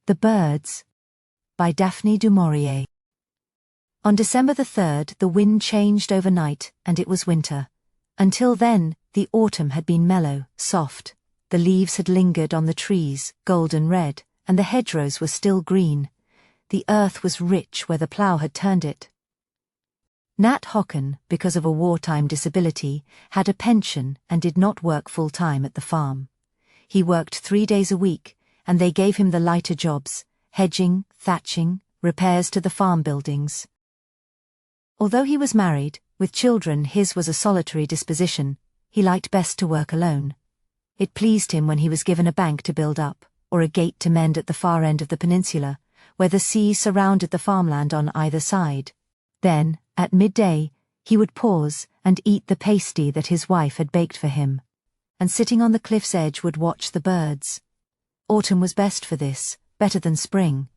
The Birds, by Daphne du Maurier. On December the 3rd, the wind changed overnight, and it was winter. Until then, the autumn had been mellow, soft. The leaves had lingered on the trees, golden red, and the hedgerows were still green. The earth was rich where the plough had turned it. Nat Hocken, because of a wartime disability, had a pension and did not work full-time at the farm. He worked 3 days a week, and they gave him the lighter jobs: hedging, thatching, repairs to the farm buildings. Although he was married, with children, his was a solitary disposition. He liked best to work alone. It pleased him when he was given a bank to build up, or a gate to mend at the far end of the peninsula, where the sea surrounded the farmland on either side. Then, at midday, he would pause and eat the pasty that his wife had baked for him, and sitting on the cliff's edge would watch the birds. Autumn was best for this, better than spring.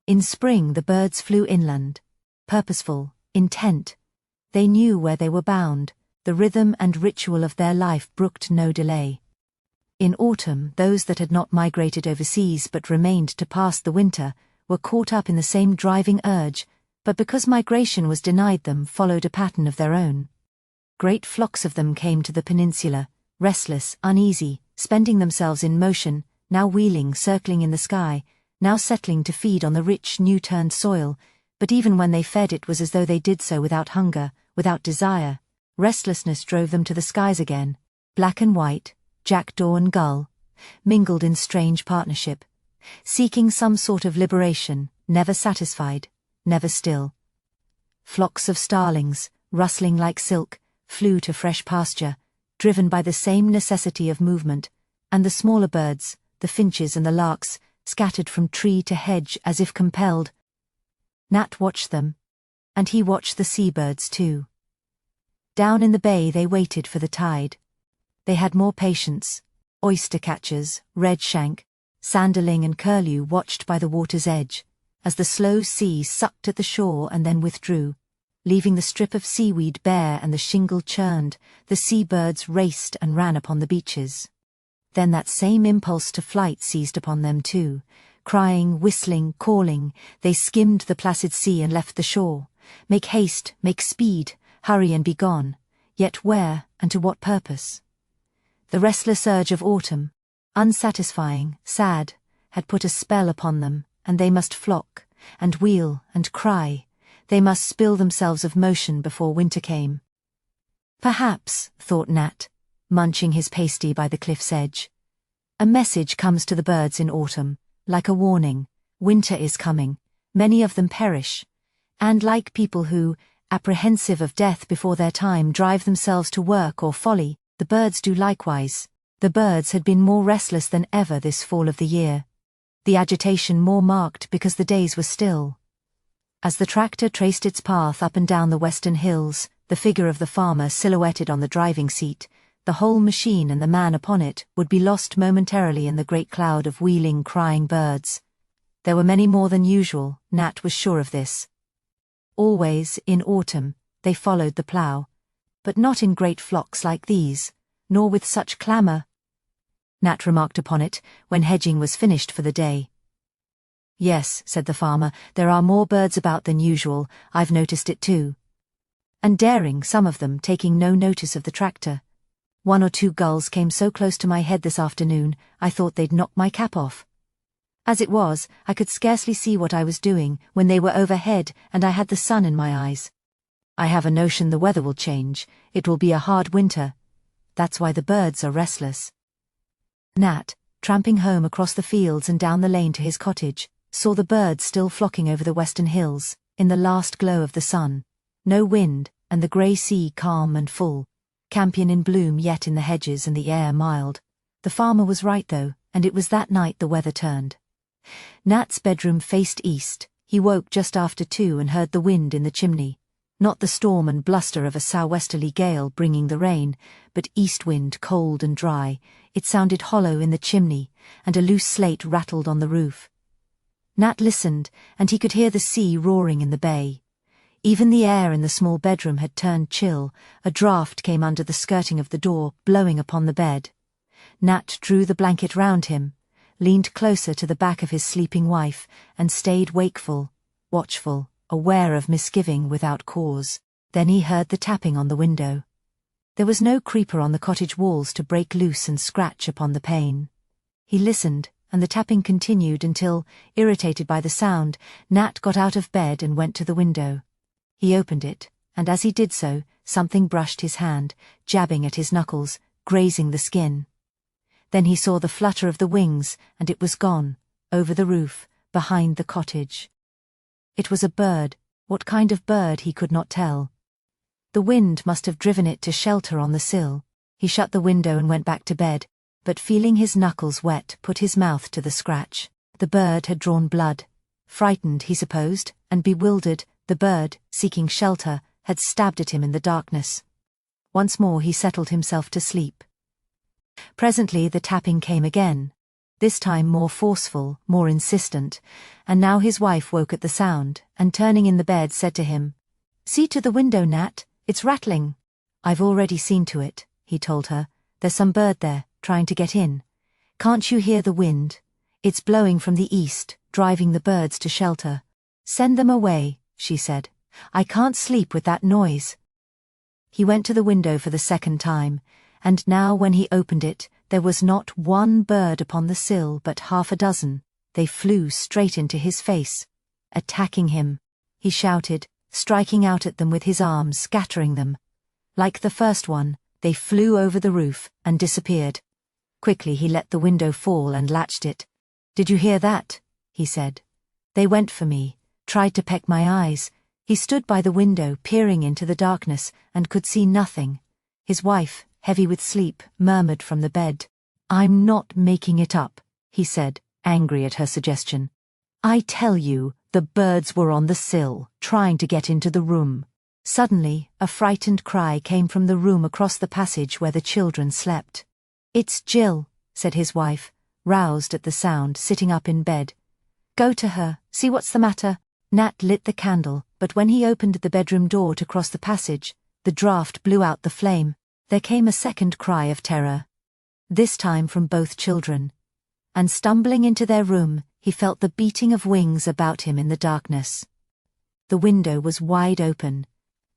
In spring the birds flew inland, purposeful, intent. They knew where they were bound. The rhythm and ritual of their life brooked no delay. In autumn, those that had not migrated overseas but remained to pass the winter were caught up in the same driving urge, but because migration was denied them, followed a pattern of their own. Great flocks of them came to the peninsula, restless, uneasy, spending themselves in motion, now wheeling, circling in the sky, now settling to feed on the rich, new-turned soil, but even when they fed it was as though they did so without hunger, without desire. Restlessness drove them to the skies again. Black and white, jackdaw and gull, mingled in strange partnership, seeking some sort of liberation, never satisfied, never still. Flocks of starlings, rustling like silk, flew to fresh pasture, driven by the same necessity of movement, and the smaller birds, the finches and the larks, scattered from tree to hedge as if compelled. Nat watched them, and he watched the seabirds too. Down in the bay they waited for the tide. They had more patience. Oyster-catchers, redshank, sanderling and curlew watched by the water's edge, as the slow sea sucked at the shore and then withdrew. Leaving the strip of seaweed bare and the shingle churned, the seabirds raced and ran upon the beaches. Then that same impulse to flight seized upon them too. Crying, whistling, calling, they skimmed the placid sea and left the shore. Make haste, make speed, hurry and be gone. Yet where, and to what purpose? The restless urge of autumn, unsatisfying, sad, had put a spell upon them, and they must flock, and wheel, and cry. They must spill themselves of motion before winter came. Perhaps, thought Nat, munching his pasty by the cliff's edge, a message comes to the birds in autumn, like a warning. Winter is coming. Many of them perish. And like people who, apprehensive of death before their time, drive themselves to work or folly, the birds do likewise. The birds had been more restless than ever this fall of the year. The agitation more marked because the days were still. As the tractor traced its path up and down the western hills, the figure of the farmer silhouetted on the driving seat, the whole machine and the man upon it would be lost momentarily in the great cloud of wheeling, crying birds. There were many more than usual, Nat was sure of this. Always, in autumn, they followed the plough, but not in great flocks like these, nor with such clamour. Nat remarked upon it, when hedging was finished for the day. "Yes," said the farmer, "there are more birds about than usual, I've noticed it too." And daring, some of them, taking no notice of the tractor. "1 or 2 gulls came so close to my head this afternoon, I thought they'd knock my cap off. As it was, I could scarcely see what I was doing when they were overhead and I had the sun in my eyes. I have a notion the weather will change. It will be a hard winter. That's why the birds are restless." Nat, tramping home across the fields and down the lane to his cottage, saw the birds still flocking over the western hills, in the last glow of the sun. No wind, and the grey sea calm and full. Campion in bloom yet in the hedges and the air mild. The farmer was right though, and it was that night the weather turned. Nat's bedroom faced east. He woke just after 2 and heard the wind in the chimney. Not the storm and bluster of a sou'westerly gale bringing the rain, but east wind, cold and dry. It sounded hollow in the chimney, and a loose slate rattled on the roof. Nat listened, and he could hear the sea roaring in the bay. Even the air in the small bedroom had turned chill. A draught came under the skirting of the door, blowing upon the bed. Nat drew the blanket round him. leaned closer to the back of his sleeping wife, and stayed wakeful, watchful, aware of misgiving without cause. Then he heard the tapping on the window. There was no creeper on the cottage walls to break loose and scratch upon the pane. He listened, and the tapping continued until, irritated by the sound, Nat got out of bed and went to the window. He opened it, and as he did so, something brushed his hand, jabbing at his knuckles, grazing the skin. Then he saw the flutter of the wings, and it was gone, over the roof, behind the cottage. It was a bird. What kind of bird he could not tell. The wind must have driven it to shelter on the sill. He shut the window and went back to bed, but feeling his knuckles wet, put his mouth to the scratch. The bird had drawn blood. Frightened, he supposed, and bewildered, the bird, seeking shelter, had stabbed at him in the darkness. Once more he settled himself to sleep. Presently the tapping came again, this time more forceful, more insistent, and now his wife woke at the sound, and turning in the bed said to him, "See to the window, Nat, it's rattling." "I've already seen to it," he told her. "There's some bird there, trying to get in. Can't you hear the wind? It's blowing from the east, driving the birds to shelter." "Send them away," she said. "I can't sleep with that noise." He went to the window for the second time, and now when he opened it, there was not one bird upon the sill but half a dozen. They flew straight into his face, attacking him. He shouted, striking out at them with his arms, scattering them. Like the first one, they flew over the roof and disappeared. Quickly he let the window fall and latched it. "Did you hear that?" he said. "They went for me, tried to peck my eyes." He stood by the window, peering into the darkness, and could see nothing. His wife, heavy with sleep, murmured from the bed. "I'm not making it up," he said, angry at her suggestion. "I tell you, the birds were on the sill, trying to get into the room." Suddenly, a frightened cry came from the room across the passage where the children slept. "It's Jill," said his wife, roused at the sound, sitting up in bed. "Go to her, see what's the matter." Nat lit the candle, but when he opened the bedroom door to cross the passage, the draught blew out the flame. There came a second cry of terror, this time from both children. And stumbling into their room, he felt the beating of wings about him in the darkness. The window was wide open.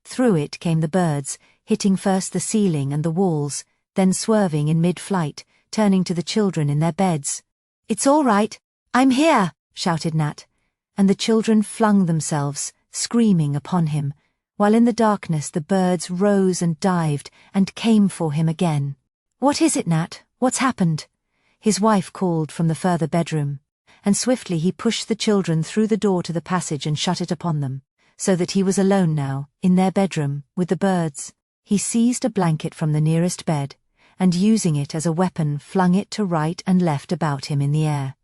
Through it came the birds, hitting first the ceiling and the walls, then swerving in mid-flight, turning to the children in their beds. "It's all right, I'm here," shouted Nat, and the children flung themselves, screaming, upon him, while in the darkness the birds rose and dived and came for him again. "What is it, Nat? What's happened?" his wife called from the further bedroom, and swiftly he pushed the children through the door to the passage and shut it upon them, so that he was alone now, in their bedroom, with the birds. He seized a blanket from the nearest bed, and using it as a weapon flung it to right and left about him in the air.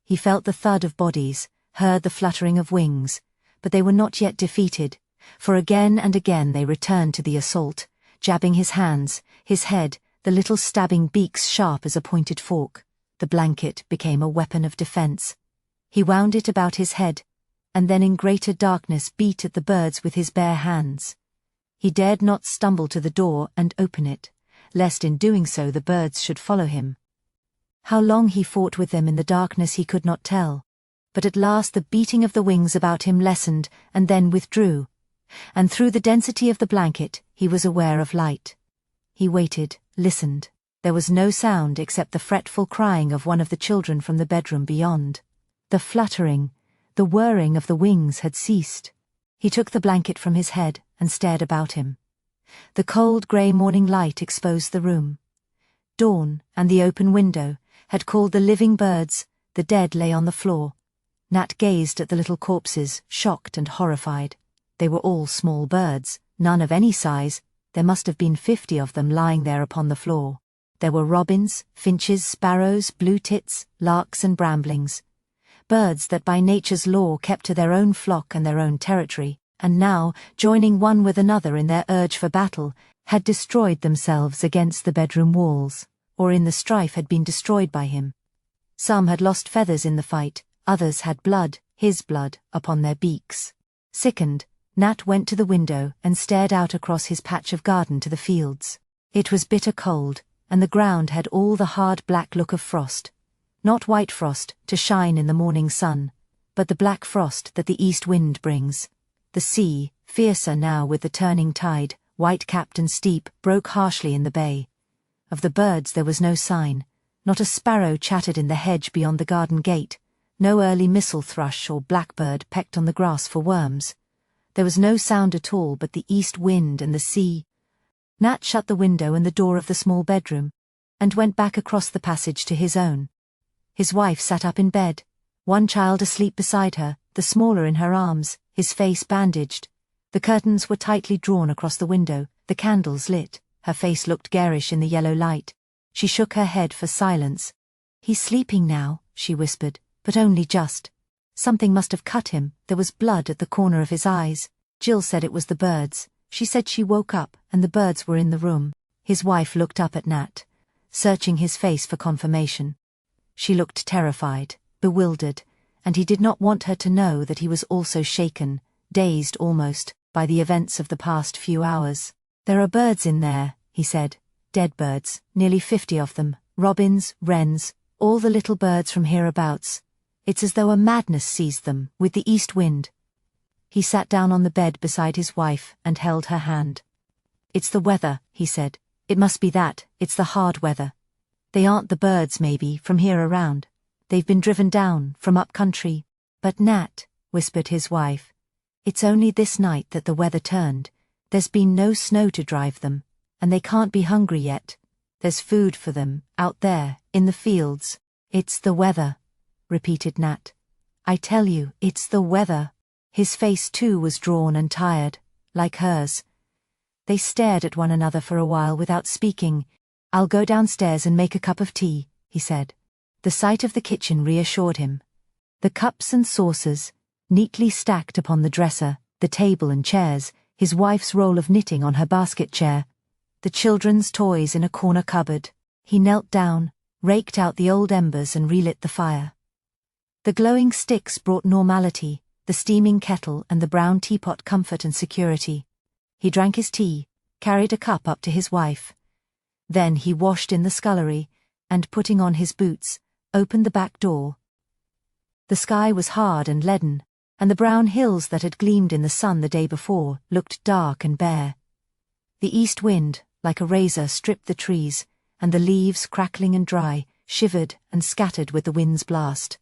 He felt the thud of bodies, heard the fluttering of wings, but they were not yet defeated, for again and again they returned to the assault, jabbing his hands, his head, the little stabbing beaks sharp as a pointed fork. The blanket became a weapon of defense. He wound it about his head, and then in greater darkness beat at the birds with his bare hands. He dared not stumble to the door and open it, lest in doing so the birds should follow him. How long he fought with them in the darkness he could not tell, but at last the beating of the wings about him lessened and then withdrew, and through the density of the blanket he was aware of light. He waited, listened. There was no sound except the fretful crying of one of the children from the bedroom beyond. The fluttering, the whirring of the wings had ceased. He took the blanket from his head and stared about him. The cold grey morning light exposed the room. Dawn and the open window had called the living birds, the dead lay on the floor. Nat gazed at the little corpses, shocked and horrified. They were all small birds, none of any size. There must have been 50 of them lying there upon the floor. There were robins, finches, sparrows, blue tits, larks and bramblings. Birds that by nature's law kept to their own flock and their own territory, and now, joining one with another in their urge for battle, had destroyed themselves against the bedroom walls, or in the strife had been destroyed by him. Some had lost feathers in the fight, others had blood, his blood, upon their beaks. Sickened, Nat went to the window and stared out across his patch of garden to the fields. It was bitter cold, and the ground had all the hard black look of frost. Not white frost, to shine in the morning sun, but the black frost that the east wind brings. The sea, fiercer now with the turning tide, white-capped and steep, broke harshly in the bay. Of the birds there was no sign. Not a sparrow chattered in the hedge beyond the garden gate. No early missel thrush or blackbird pecked on the grass for worms. There was no sound at all but the east wind and the sea. Nat shut the window and the door of the small bedroom, and went back across the passage to his own. His wife sat up in bed, one child asleep beside her, the smaller in her arms, his face bandaged. The curtains were tightly drawn across the window, the candles lit. Her face looked garish in the yellow light. She shook her head for silence. "He's sleeping now," she whispered, "but only just. Something must have cut him, there was blood at the corner of his eyes. Jill said it was the birds. She said she woke up and the birds were in the room." His wife looked up at Nat, searching his face for confirmation. She looked terrified, bewildered, and he did not want her to know that he was also shaken, dazed almost, by the events of the past few hours. "There are birds in there," he said. "Dead birds, nearly 50 of them, robins, wrens, all the little birds from hereabouts. It's as though a madness seized them, with the east wind." He sat down on the bed beside his wife and held her hand. "It's the weather," he said. "It must be that, it's the hard weather. They aren't the birds, maybe, from here around. They've been driven down, from up country." "But Nat," whispered his wife, "it's only this night that the weather turned. There's been no snow to drive them, and they can't be hungry yet. There's food for them, out there, in the fields." "It's the weather," repeated Nat. "I tell you, it's the weather." His face too was drawn and tired, like hers. They stared at one another for a while without speaking. "I'll go downstairs and make a cup of tea," he said. The sight of the kitchen reassured him. The cups and saucers, neatly stacked upon the dresser, the table and chairs, his wife's roll of knitting on her basket chair, the children's toys in a corner cupboard. He knelt down, raked out the old embers and relit the fire. The glowing sticks brought normality, the steaming kettle and the brown teapot comfort and security. He drank his tea, carried a cup up to his wife. Then he washed in the scullery, and putting on his boots, opened the back door. The sky was hard and leaden, and the brown hills that had gleamed in the sun the day before looked dark and bare. The east wind, like a razor, stripped the trees, and the leaves, crackling and dry, shivered and scattered with the wind's blast.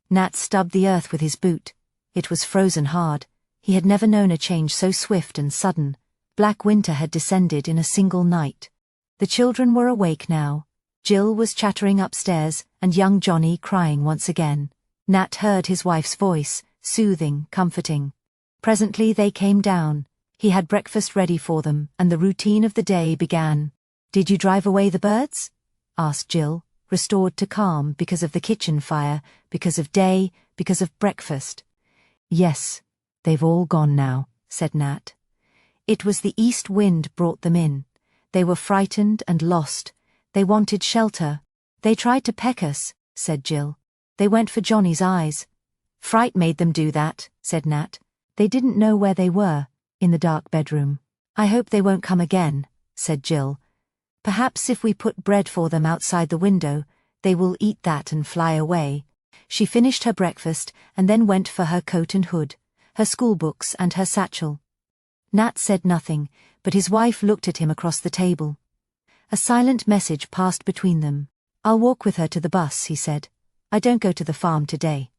Nat stubbed the earth with his boot. It was frozen hard. He had never known a change so swift and sudden. Black winter had descended in a single night. The children were awake now. Jill was chattering upstairs, and young Johnny crying once again. Nat heard his wife's voice, soothing, comforting. Presently they came down. He had breakfast ready for them, and the routine of the day began. "Did you drive away the birds?" asked Jill, restored to calm because of the kitchen fire, because of day, because of breakfast. "Yes, they've all gone now," said Nat. "It was the east wind brought them in. They were frightened and lost. They wanted shelter. They tried to peck us," said Jill. "They went for Johnny's eyes." "Fright made them do that," said Nat. "They didn't know where they were, in the dark bedroom." "I hope they won't come again," said Jill. "Perhaps if we put bread for them outside the window, they will eat that and fly away." She finished her breakfast and then went for her coat and hood, her schoolbooks and her satchel. Nat said nothing, but his wife looked at him across the table. A silent message passed between them. "I'll walk with her to the bus," he said. "I don't go to the farm today."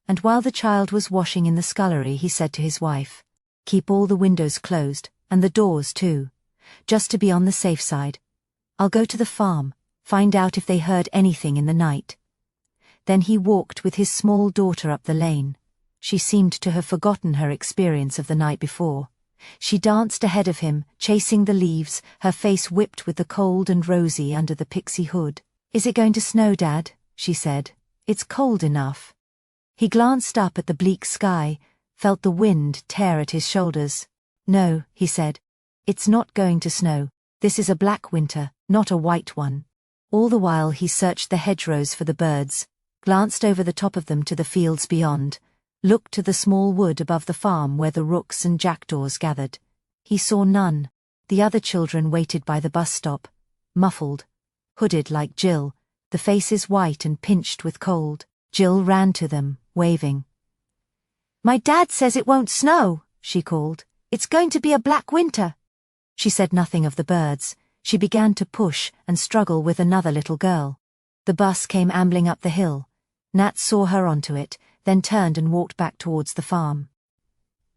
And while the child was washing in the scullery, he said to his wife, "Keep all the windows closed, and the doors too, just to be on the safe side. I'll go to the farm, find out if they heard anything in the night." Then he walked with his small daughter up the lane. She seemed to have forgotten her experience of the night before. She danced ahead of him, chasing the leaves, her face whipped with the cold and rosy under the pixie hood. "Is it going to snow, Dad?" she said. "It's cold enough." He glanced up at the bleak sky, felt the wind tear at his shoulders. "No," he said. "It's not going to snow. This is a black winter, not a white one." All the while he searched the hedgerows for the birds, glanced over the top of them to the fields beyond, looked to the small wood above the farm where the rooks and jackdaws gathered. He saw none. The other children waited by the bus stop, muffled, hooded like Jill, the faces white and pinched with cold. Jill ran to them, waving. "My dad says it won't snow," she called. "It's going to be a black winter." She said nothing of the birds. She began to push and struggle with another little girl. The bus came ambling up the hill. Nat saw her onto it, then turned and walked back towards the farm.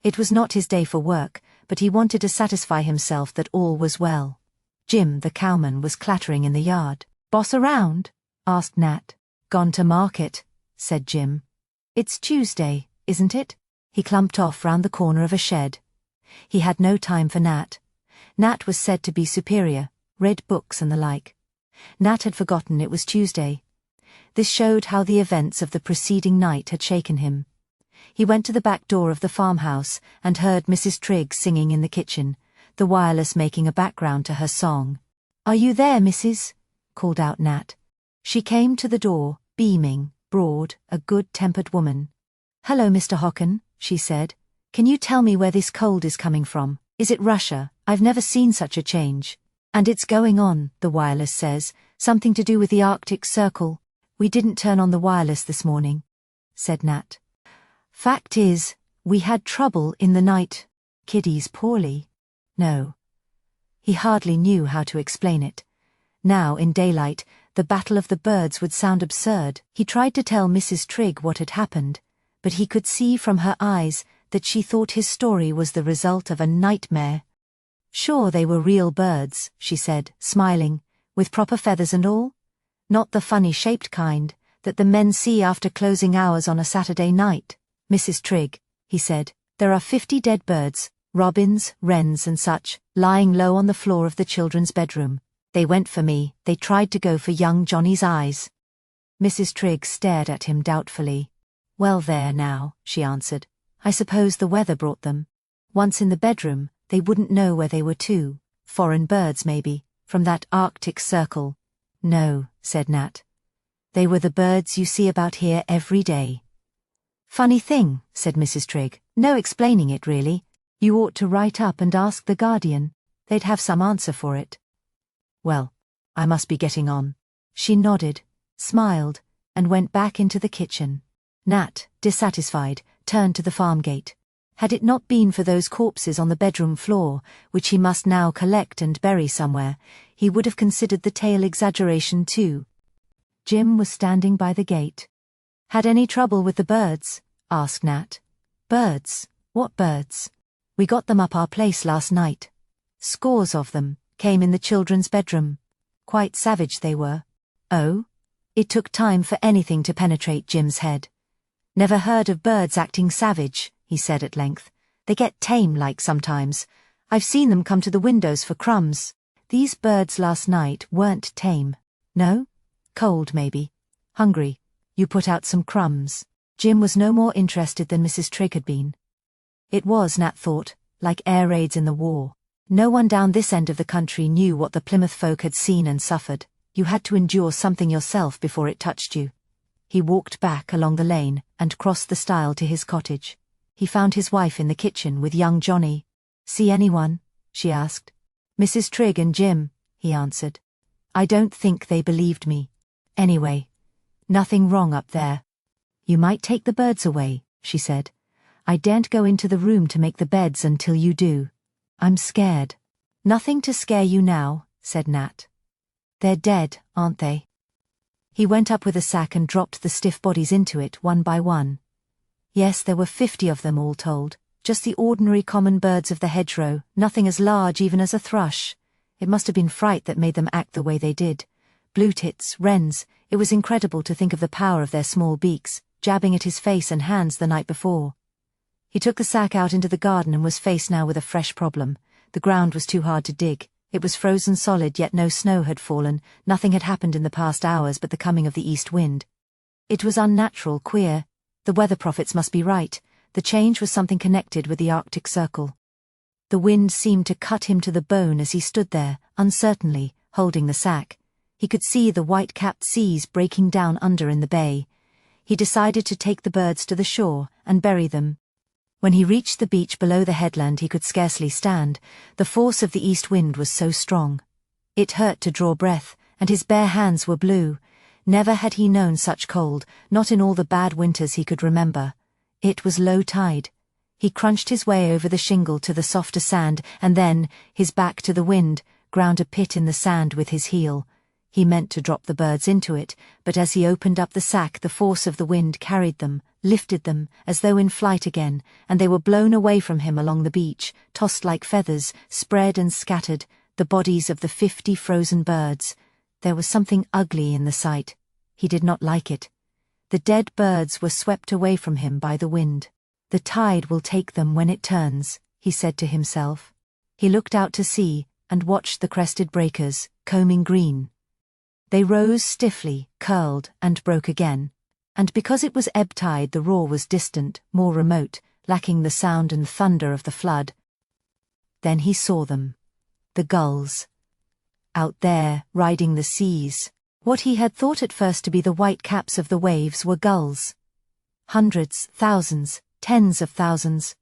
It was not his day for work, but he wanted to satisfy himself that all was well. Jim, the cowman, was clattering in the yard. "Boss around?" asked Nat. "Gone to market," said Jim. "It's Tuesday, isn't it?" He clumped off round the corner of a shed. He had no time for Nat. Nat was said to be superior, read books and the like. Nat had forgotten it was Tuesday. This showed how the events of the preceding night had shaken him. He went to the back door of the farmhouse and heard Mrs. Trigg singing in the kitchen, the wireless making a background to her song. "Are you there, Mrs.?" called out Nat. She came to the door, beaming, broad, a good-tempered woman. "Hello, Mr. Hocken," she said. "Can you tell me where this cold is coming from? Is it Russia? I've never seen such a change." "And it's going on," the wireless says, "something to do with the Arctic Circle." "We didn't turn on the wireless this morning," said Nat. "Fact is, we had trouble in the night. Kiddies poorly." No. He hardly knew how to explain it. Now, in daylight, the Battle of the Birds would sound absurd. He tried to tell Mrs. Trigg what had happened, but he could see from her eyes that she thought his story was the result of a nightmare. "Sure they were real birds," she said, smiling, "with proper feathers and all? Not the funny-shaped kind that the men see after closing hours on a Saturday night." "Mrs. Trigg," he said, "there are 50 dead birds, robins, wrens and such, lying low on the floor of the children's bedroom. They went for me, they tried to go for young Johnny's eyes." Mrs. Trigg stared at him doubtfully. "Well there now," she answered. "I suppose the weather brought them. Once in the bedroom, they wouldn't know where they were to. Foreign birds, maybe, from that Arctic Circle." "No," said Nat. "They were the birds you see about here every day." "Funny thing," said Mrs. Trigg. "No explaining it, really. You ought to write up and ask the Guardian. They'd have some answer for it." "Well, I must be getting on." She nodded, smiled, and went back into the kitchen. Nat, dissatisfied, turned to the farm gate. Had it not been for those corpses on the bedroom floor, which he must now collect and bury somewhere, he would have considered the tale exaggeration too. Jim was standing by the gate. "Had any trouble with the birds?" asked Nat. "Birds? What birds?" "We got them up our place last night. Scores of them, came in the children's bedroom. Quite savage they were." "Oh?" It took time for anything to penetrate Jim's head. "Never heard of birds acting savage," he said at length. "They get tame like sometimes. I've seen them come to the windows for crumbs. These birds last night weren't tame. No? Cold, maybe. Hungry. You put out some crumbs." Jim was no more interested than Mrs. Trigg had been. It was, Nat thought, like air raids in the war. No one down this end of the country knew what the Plymouth folk had seen and suffered. You had to endure something yourself before it touched you. He walked back along the lane and crossed the stile to his cottage. He found his wife in the kitchen with young Johnny. "See anyone?" she asked. "Mrs. Trigg and Jim," he answered. "I don't think they believed me. Anyway, nothing wrong up there." "You might take the birds away," she said. "I daren't go into the room to make the beds until you do. I'm scared." "Nothing to scare you now," said Nat. "They're dead, aren't they?" He went up with a sack and dropped the stiff bodies into it one by one. Yes, there were 50 of them all told, just the ordinary common birds of the hedgerow, nothing as large even as a thrush. It must have been fright that made them act the way they did. Blue tits, wrens, it was incredible to think of the power of their small beaks, jabbing at his face and hands the night before. He took the sack out into the garden and was faced now with a fresh problem. The ground was too hard to dig. It was frozen solid, yet no snow had fallen. Nothing had happened in the past hours but the coming of the east wind. It was unnatural, queer. The weather prophets must be right. The change was something connected with the Arctic Circle. The wind seemed to cut him to the bone as he stood there, uncertainly, holding the sack. He could see the white-capped seas breaking down under in the bay. He decided to take the birds to the shore and bury them. When he reached the beach below the headland he could scarcely stand. The force of the east wind was so strong. It hurt to draw breath, and his bare hands were blue. Never had he known such cold, not in all the bad winters he could remember. It was low tide. He crunched his way over the shingle to the softer sand, and then, his back to the wind, ground a pit in the sand with his heel. He meant to drop the birds into it, but as he opened up the sack, the force of the wind carried them, lifted them, as though in flight again, and they were blown away from him along the beach, tossed like feathers, spread and scattered, the bodies of the 50 frozen birds. There was something ugly in the sight. He did not like it. The dead birds were swept away from him by the wind. The tide will take them when it turns, he said to himself. He looked out to sea, and watched the crested breakers, combing green. They rose stiffly, curled, and broke again. And because it was ebb tide, the roar was distant, more remote, lacking the sound and thunder of the flood. Then he saw them. The gulls. Out there, riding the seas. What he had thought at first to be the white caps of the waves were gulls. Hundreds, thousands, tens of thousands.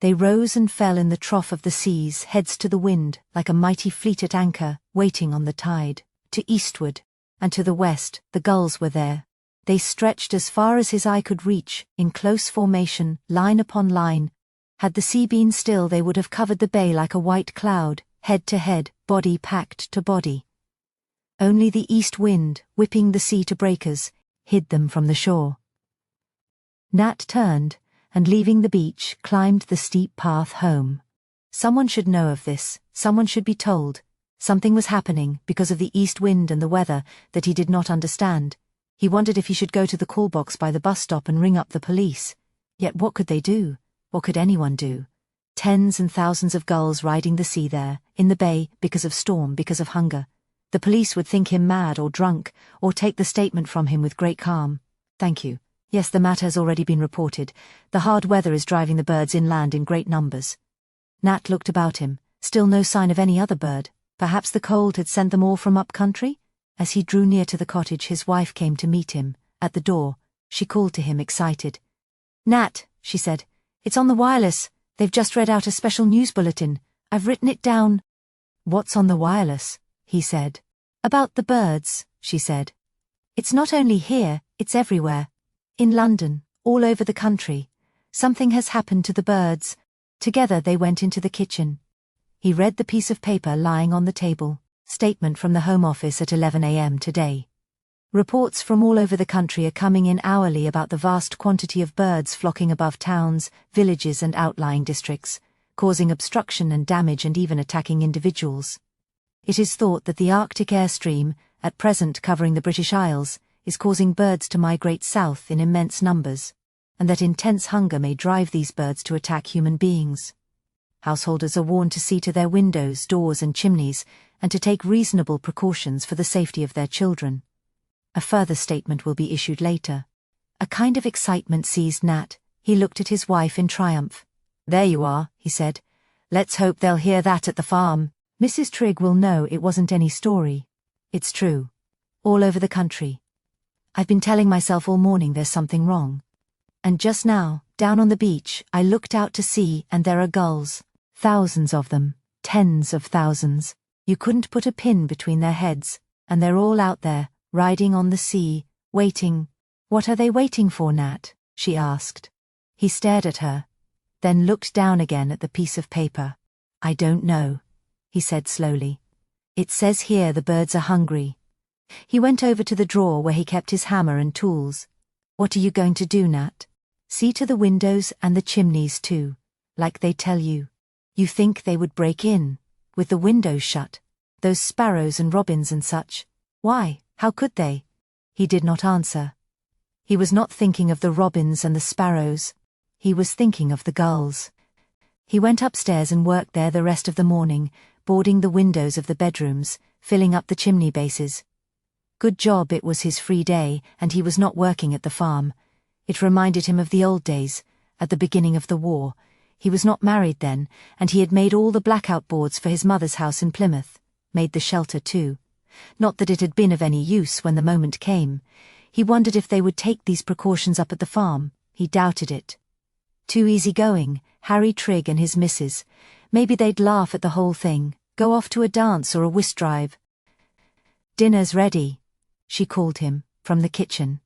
They rose and fell in the trough of the seas, heads to the wind, like a mighty fleet at anchor, waiting on the tide. To eastward, and to the west, the gulls were there. They stretched as far as his eye could reach, in close formation, line upon line. Had the sea been still, they would have covered the bay like a white cloud, head to head, body packed to body. Only the east wind, whipping the sea to breakers, hid them from the shore. Nat turned, and leaving the beach, climbed the steep path home. Someone should know of this, someone should be told. Something was happening, because of the east wind and the weather, that he did not understand. He wondered if he should go to the call box by the bus stop and ring up the police. Yet what could they do? What could anyone do? Tens and thousands of gulls riding the sea there, in the bay, because of storm, because of hunger. The police would think him mad or drunk, or take the statement from him with great calm. Thank you. Yes, the matter has already been reported. The hard weather is driving the birds inland in great numbers. Nat looked about him, still no sign of any other bird. Perhaps the cold had sent them all from up country? As he drew near to the cottage, his wife came to meet him. At the door, she called to him, excited. Nat, she said, it's on the wireless. They've just read out a special news bulletin. I've written it down. What's on the wireless? He said. About the birds, she said. It's not only here, it's everywhere. In London, all over the country. Something has happened to the birds. Together they went into the kitchen. He read the piece of paper lying on the table. Statement from the Home Office at 11 a.m. today. Reports from all over the country are coming in hourly about the vast quantity of birds flocking above towns, villages and outlying districts, causing obstruction and damage and even attacking individuals. It is thought that the Arctic airstream, at present covering the British Isles, is causing birds to migrate south in immense numbers, and that intense hunger may drive these birds to attack human beings. Householders are warned to see to their windows, doors and chimneys, and to take reasonable precautions for the safety of their children. A further statement will be issued later. A kind of excitement seized Nat. He looked at his wife in triumph. There you are, he said. Let's hope they'll hear that at the farm. Mrs. Trigg will know it wasn't any story. It's true. All over the country. I've been telling myself all morning there's something wrong. And just now, down on the beach, I looked out to sea and there are gulls. Thousands of them. Tens of thousands. You couldn't put a pin between their heads, and they're all out there, riding on the sea, waiting. What are they waiting for, Nat? She asked. He stared at her, then looked down again at the piece of paper. I don't know, he said slowly. It says here the birds are hungry. He went over to the drawer where he kept his hammer and tools. What are you going to do, Nat? See to the windows and the chimneys too, like they tell you. You think they would break in, with the windows shut, those sparrows and robins and such. Why, how could they? He did not answer. He was not thinking of the robins and the sparrows. He was thinking of the gulls. He went upstairs and worked there the rest of the morning, boarding the windows of the bedrooms, filling up the chimney bases. Good job it was his free day, and he was not working at the farm. It reminded him of the old days, at the beginning of the war. He was not married then, and he had made all the blackout boards for his mother's house in Plymouth, made the shelter too. Not that it had been of any use when the moment came. He wondered if they would take these precautions up at the farm. He doubted it. Too easy-going, Harry Trigg and his missus. Maybe they'd laugh at the whole thing, go off to a dance or a whist drive. Dinner's ready, she called him, from the kitchen.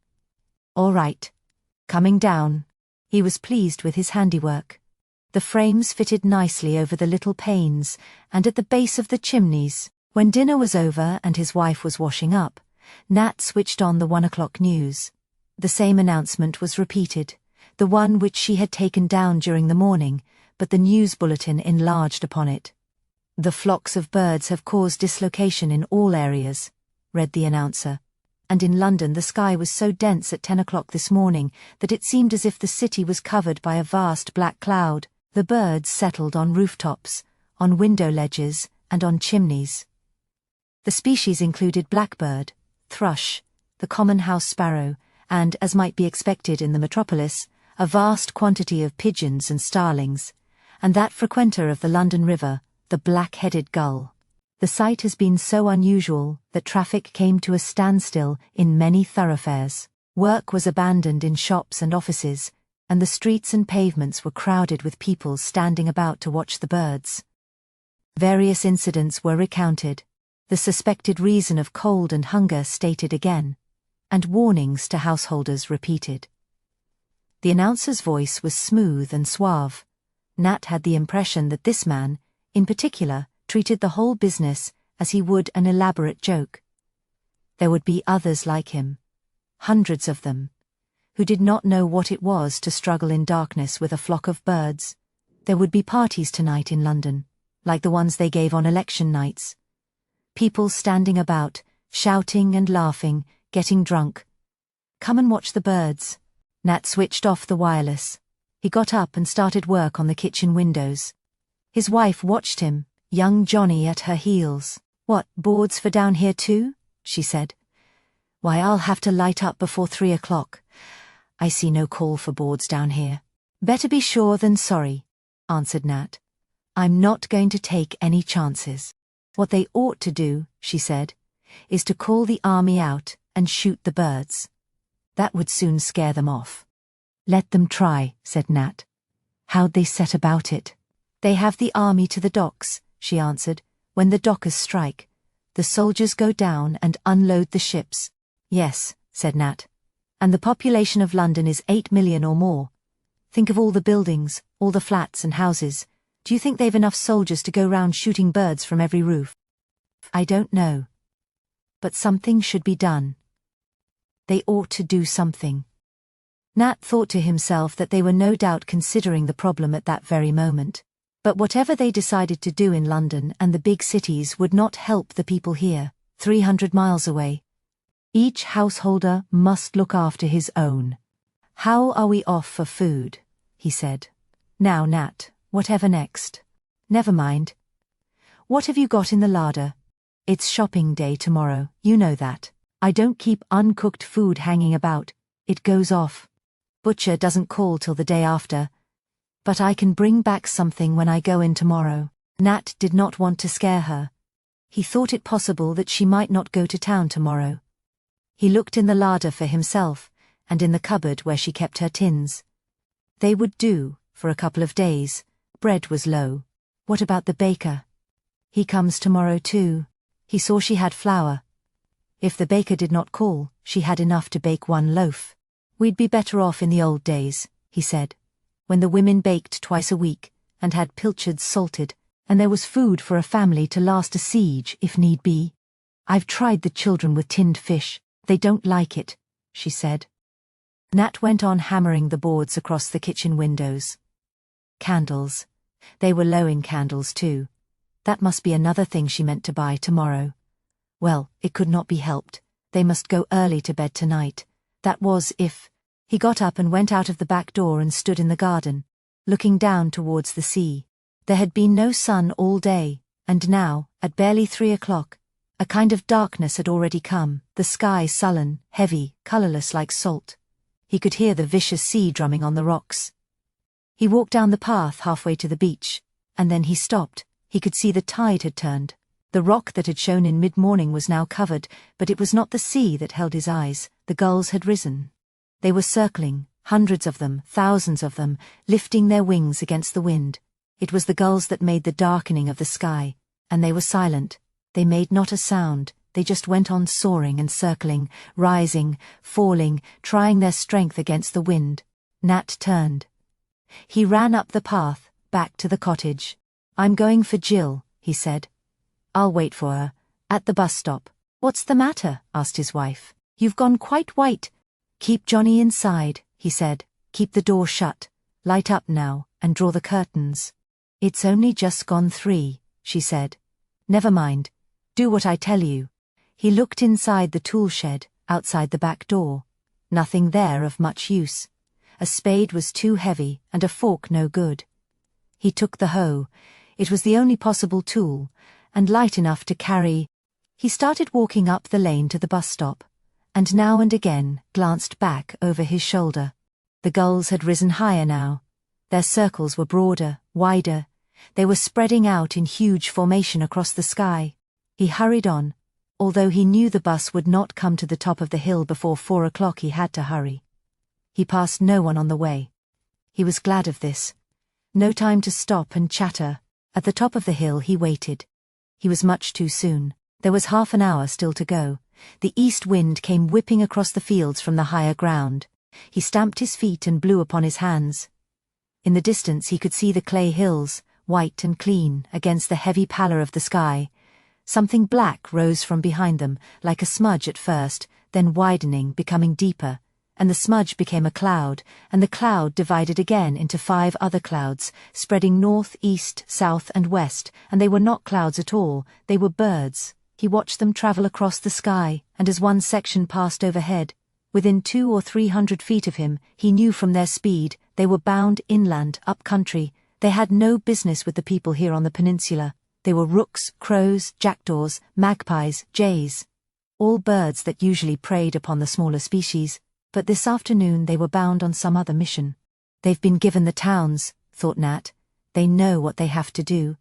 "All right. Coming down." He was pleased with his handiwork. The frames fitted nicely over the little panes and at the base of the chimneys. When dinner was over and his wife was washing up, Nat switched on the 1 o'clock news. The same announcement was repeated, the one which she had taken down during the morning, but the news bulletin enlarged upon it. "The flocks of birds have caused dislocation in all areas," read the announcer. And in London the sky was so dense at 10 o'clock this morning that it seemed as if the city was covered by a vast black cloud. The birds settled on rooftops, on window ledges, and on chimneys. The species included blackbird, thrush, the common house sparrow, and, as might be expected in the metropolis, a vast quantity of pigeons and starlings, and that frequenter of the London River, the black-headed gull. The sight has been so unusual that traffic came to a standstill in many thoroughfares. Work was abandoned in shops and offices, and the streets and pavements were crowded with people standing about to watch the birds. Various incidents were recounted, the suspected reason of cold and hunger stated again, and warnings to householders repeated. The announcer's voice was smooth and suave. Nat had the impression that this man, in particular, treated the whole business as he would an elaborate joke. There would be others like him, hundreds of them, who did not know what it was to struggle in darkness with a flock of birds. There would be parties tonight in London, like the ones they gave on election nights. People standing about, shouting and laughing, getting drunk. "Come and watch the birds." Nat switched off the wireless. He got up and started work on the kitchen windows. His wife watched him, young Johnny at her heels. "What, boards for down here too?" she said. "Why, I'll have to light up before 3 o'clock. I see no call for boards down here." "Better be sure than sorry," answered Nat. "I'm not going to take any chances." "What they ought to do," she said, "is to call the army out and shoot the birds. That would soon scare them off." "Let them try," said Nat. "How'd they set about it?" "They have the army to the docks," she answered. "When the dockers strike, the soldiers go down and unload the ships." "Yes," said Nat. "And the population of London is 8 million or more. Think of all the buildings, all the flats and houses. Do you think they've enough soldiers to go round shooting birds from every roof?" "I don't know. But something should be done. They ought to do something." Nat thought to himself that they were no doubt considering the problem at that very moment. But whatever they decided to do in London and the big cities would not help the people here, 300 miles away. Each householder must look after his own. "How are we off for food?" he said. "Now, Nat, whatever next?" "Never mind. What have you got in the larder?" "It's shopping day tomorrow, you know that. I don't keep uncooked food hanging about, it goes off. Butcher doesn't call till the day after. But I can bring back something when I go in tomorrow." Nat did not want to scare her. He thought it possible that she might not go to town tomorrow. He looked in the larder for himself, and in the cupboard where she kept her tins. They would do, for a couple of days. Bread was low. What about the baker? "He comes tomorrow too." He saw she had flour. If the baker did not call, she had enough to bake 1 loaf. "We'd be better off in the old days," he said, "when the women baked twice a week, and had pilchards salted, and there was food for a family to last a siege if need be. I've tried the children with tinned fish. They don't like it," she said. Nat went on hammering the boards across the kitchen windows. Candles. They were low in candles too. That must be another thing she meant to buy tomorrow. Well, it could not be helped. They must go early to bed tonight. That was if... He got up and went out of the back door and stood in the garden, looking down towards the sea. There had been no sun all day, and now, at barely 3 o'clock, a kind of darkness had already come, the sky sullen, heavy, colourless like salt. He could hear the vicious sea drumming on the rocks. He walked down the path halfway to the beach, and then he stopped. He could see the tide had turned. The rock that had shown in mid-morning was now covered, but it was not the sea that held his eyes. The gulls had risen. They were circling, hundreds of them, thousands of them, lifting their wings against the wind. It was the gulls that made the darkening of the sky, and they were silent. They made not a sound, They just went on soaring and circling, rising, falling, trying their strength against the wind. Nat turned. He ran up the path, back to the cottage. "I'm going for Jill," he said. "I'll wait for her, at the bus stop." "What's the matter?" asked his wife. "You've gone quite white." "Keep Johnny inside," he said. "Keep the door shut. Light up now, and draw the curtains." "It's only just gone 3, she said. "Never mind. Do what I tell you." He looked inside the tool shed, outside the back door. Nothing there of much use. A spade was too heavy, and a fork no good. He took the hoe. It was the only possible tool, and light enough to carry. He started walking up the lane to the bus stop, and now and again glanced back over his shoulder. The gulls had risen higher now. Their circles were broader, wider. They were spreading out in huge formation across the sky. He hurried on. Although he knew the bus would not come to the top of the hill before 4 o'clock, he had to hurry. He passed no one on the way. He was glad of this. No time to stop and chatter. At the top of the hill he waited. He was much too soon. There was half an hour still to go. The east wind came whipping across the fields from the higher ground. He stamped his feet and blew upon his hands. In the distance he could see the clay hills, white and clean, against the heavy pallor of the sky. Something black rose from behind them, like a smudge at first, then widening, becoming deeper, and the smudge became a cloud, and the cloud divided again into 5 other clouds, spreading north, east, south, and west, and they were not clouds at all, they were birds. He watched them travel across the sky, and as one section passed overhead, within 200 or 300 feet of him, he knew from their speed, they were bound inland, up country. They had no business with the people here on the peninsula. They were rooks, crows, jackdaws, magpies, jays. All birds that usually preyed upon the smaller species, but this afternoon they were bound on some other mission. "They've been given the towns," thought Nat. "They know what they have to do.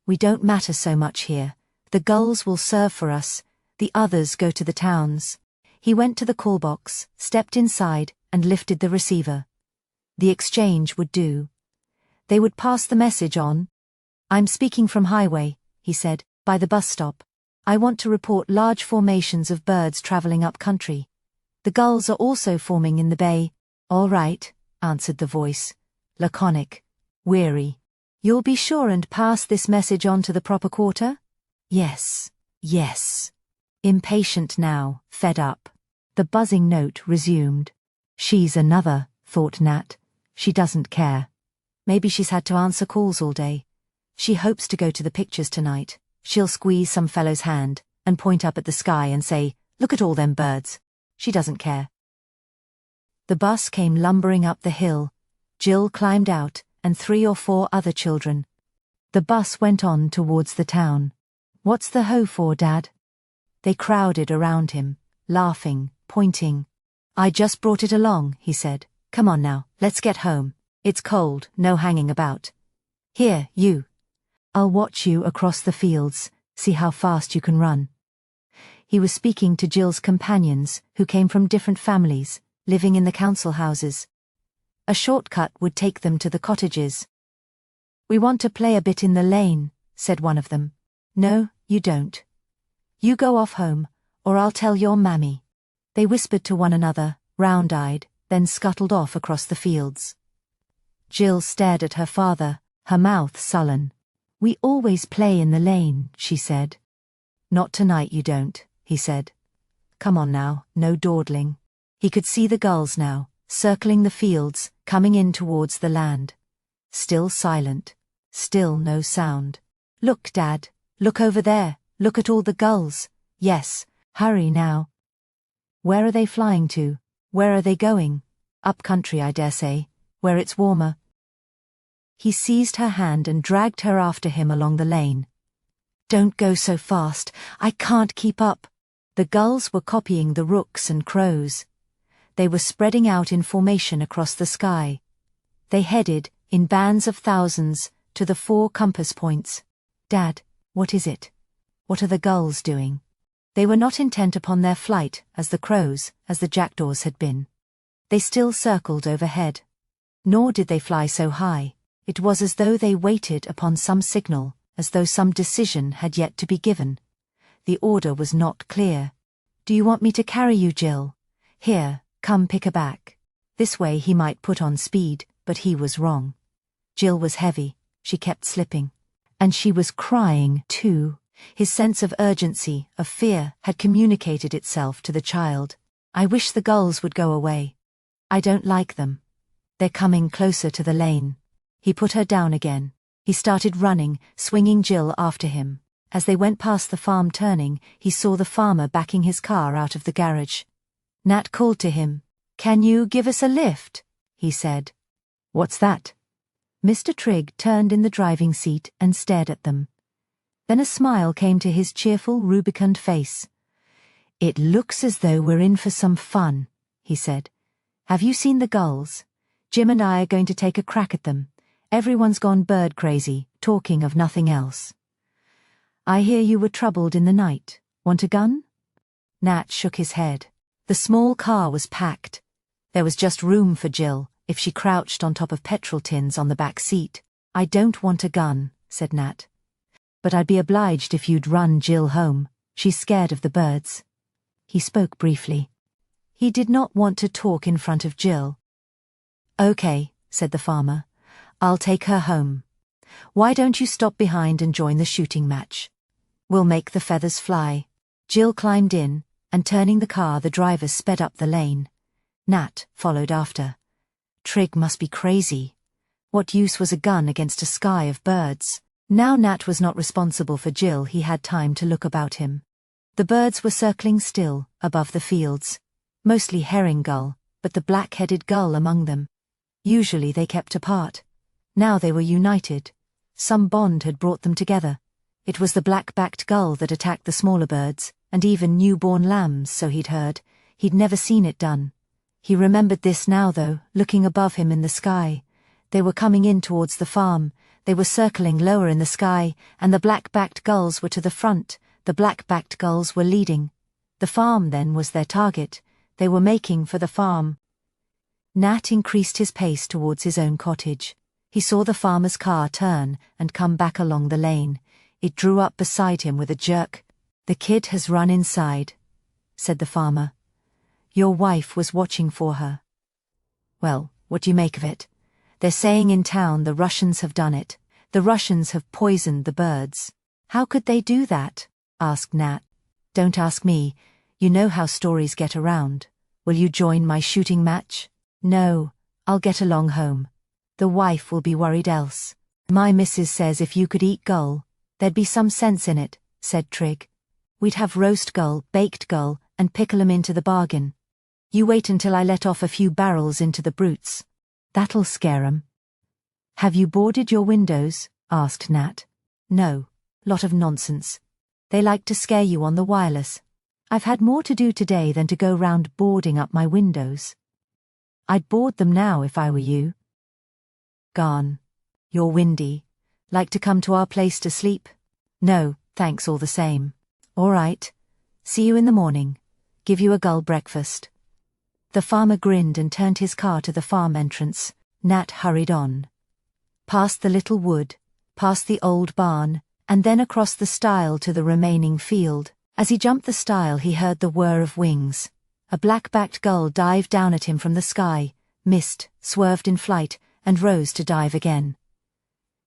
We don't matter so much here. The gulls will serve for us. The others go to the towns." He went to the call box, stepped inside, and lifted the receiver. The exchange would do. They would pass the message on. "I'm speaking from highway," he said, "by the bus stop. I want to report large formations of birds traveling up country. The gulls are also forming in the bay." "All right," answered the voice, laconic, weary. "You'll be sure and pass this message on to the proper quarter?" "Yes, yes." Impatient now, fed up. The buzzing note resumed. "She's another," thought Nat. "She doesn't care. Maybe she's had to answer calls all day. She hopes to go to the pictures tonight. She'll squeeze some fellow's hand, and point up at the sky and say, 'Look at all them birds.' She doesn't care." The bus came lumbering up the hill. Jill climbed out, and 3 or 4 other children. The bus went on towards the town. "What's the hoe for, Dad?" They crowded around him, laughing, pointing. "I just brought it along," he said. "Come on now, let's get home. It's cold, no hanging about. Here, you. I'll watch you across the fields, see how fast you can run." He was speaking to Jill's companions, who came from different families, living in the council houses. A shortcut would take them to the cottages. "We want to play a bit in the lane," said one of them. "No, you don't. You go off home, or I'll tell your mammy." They whispered to one another, round-eyed, then scuttled off across the fields. Jill stared at her father, her mouth sullen. "We always play in the lane," she said. "Not tonight you don't," he said. "Come on now, no dawdling." He could see the gulls now, circling the fields, coming in towards the land. Still silent. Still no sound. "Look, Dad, look over there, look at all the gulls." "Yes, hurry now." "Where are they flying to? Where are they going?" "Up country, I dare say, where it's warmer." He seized her hand and dragged her after him along the lane. "Don't go so fast, I can't keep up." The gulls were copying the rooks and crows. They were spreading out in formation across the sky. They headed, in bands of thousands, to the 4 compass points. "Dad, what is it? What are the gulls doing?" They were not intent upon their flight, as the crows, as the jackdaws had been. They still circled overhead. Nor did they fly so high. It was as though they waited upon some signal, as though some decision had yet to be given. The order was not clear. "Do you want me to carry you, Jill? Here, come pick her back." This way he might put on speed, but he was wrong. Jill was heavy, she kept slipping. And she was crying, too. His sense of urgency, of fear, had communicated itself to the child. "I wish the gulls would go away. I don't like them. They're coming closer to the lane." He put her down again. He started running, swinging Jill after him. As they went past the farm turning, he saw the farmer backing his car out of the garage. Nat called to him. "Can you give us a lift?" he said. "What's that?" Mr. Trigg turned in the driving seat and stared at them. Then a smile came to his cheerful, rubicund face. "It looks as though we're in for some fun," he said. "Have you seen the gulls? Jim and I are going to take a crack at them. Everyone's gone bird crazy, talking of nothing else." "I hear you were troubled in the night. Want a gun?" Nat shook his head. The small car was packed. There was just room for Jill, if she crouched on top of petrol tins on the back seat. "I don't want a gun," said Nat. "But I'd be obliged if you'd run Jill home. She's scared of the birds." He spoke briefly. He did not want to talk in front of Jill. "Okay," said the farmer. "I'll take her home. Why don't you stop behind and join the shooting match? We'll make the feathers fly." Jill climbed in, and turning the car, the driver sped up the lane. Nat followed after. Trigg must be crazy. What use was a gun against a sky of birds? Now Nat was not responsible for Jill, he had time to look about him. The birds were circling still, above the fields. Mostly herring gull, but the black-headed gull among them. Usually they kept apart. Now they were united. Some bond had brought them together. It was the black-backed gull that attacked the smaller birds, and even newborn lambs, so he'd heard. He'd never seen it done. He remembered this now, though, looking above him in the sky. They were coming in towards the farm. They were circling lower in the sky, and the black-backed gulls were to the front. The black-backed gulls were leading. The farm, then, was their target. They were making for the farm. Nat increased his pace towards his own cottage. He saw the farmer's car turn and come back along the lane. It drew up beside him with a jerk. "The kid has run inside," said the farmer. "Your wife was watching for her." "Well, what do you make of it? They're saying in town the Russians have done it. The Russians have poisoned the birds." "How could they do that?" asked Nat. "Don't ask me. You know how stories get around. Will you join my shooting match?" "No, I'll get along home. The wife will be worried else." "My missus says if you could eat gull, there'd be some sense in it," said Trigg. "We'd have roast gull, baked gull, and pickle 'em into the bargain. You wait until I let off a few barrels into the brutes. That'll scare 'em." "Have you boarded your windows?" asked Nat. "No. Lot of nonsense. They like to scare you on the wireless. I've had more to do today than to go round boarding up my windows. I'd board them now if I were you." "Gone. You're windy. Like to come to our place to sleep?" "No, thanks all the same." "All right. See you in the morning. Give you a gull breakfast." The farmer grinned and turned his car to the farm entrance. Nat hurried on. Past the little wood, past the old barn, and then across the stile to the remaining field. As he jumped the stile, he heard the whir of wings. A black-backed gull dived down at him from the sky, missed, swerved in flight, and rose to dive again.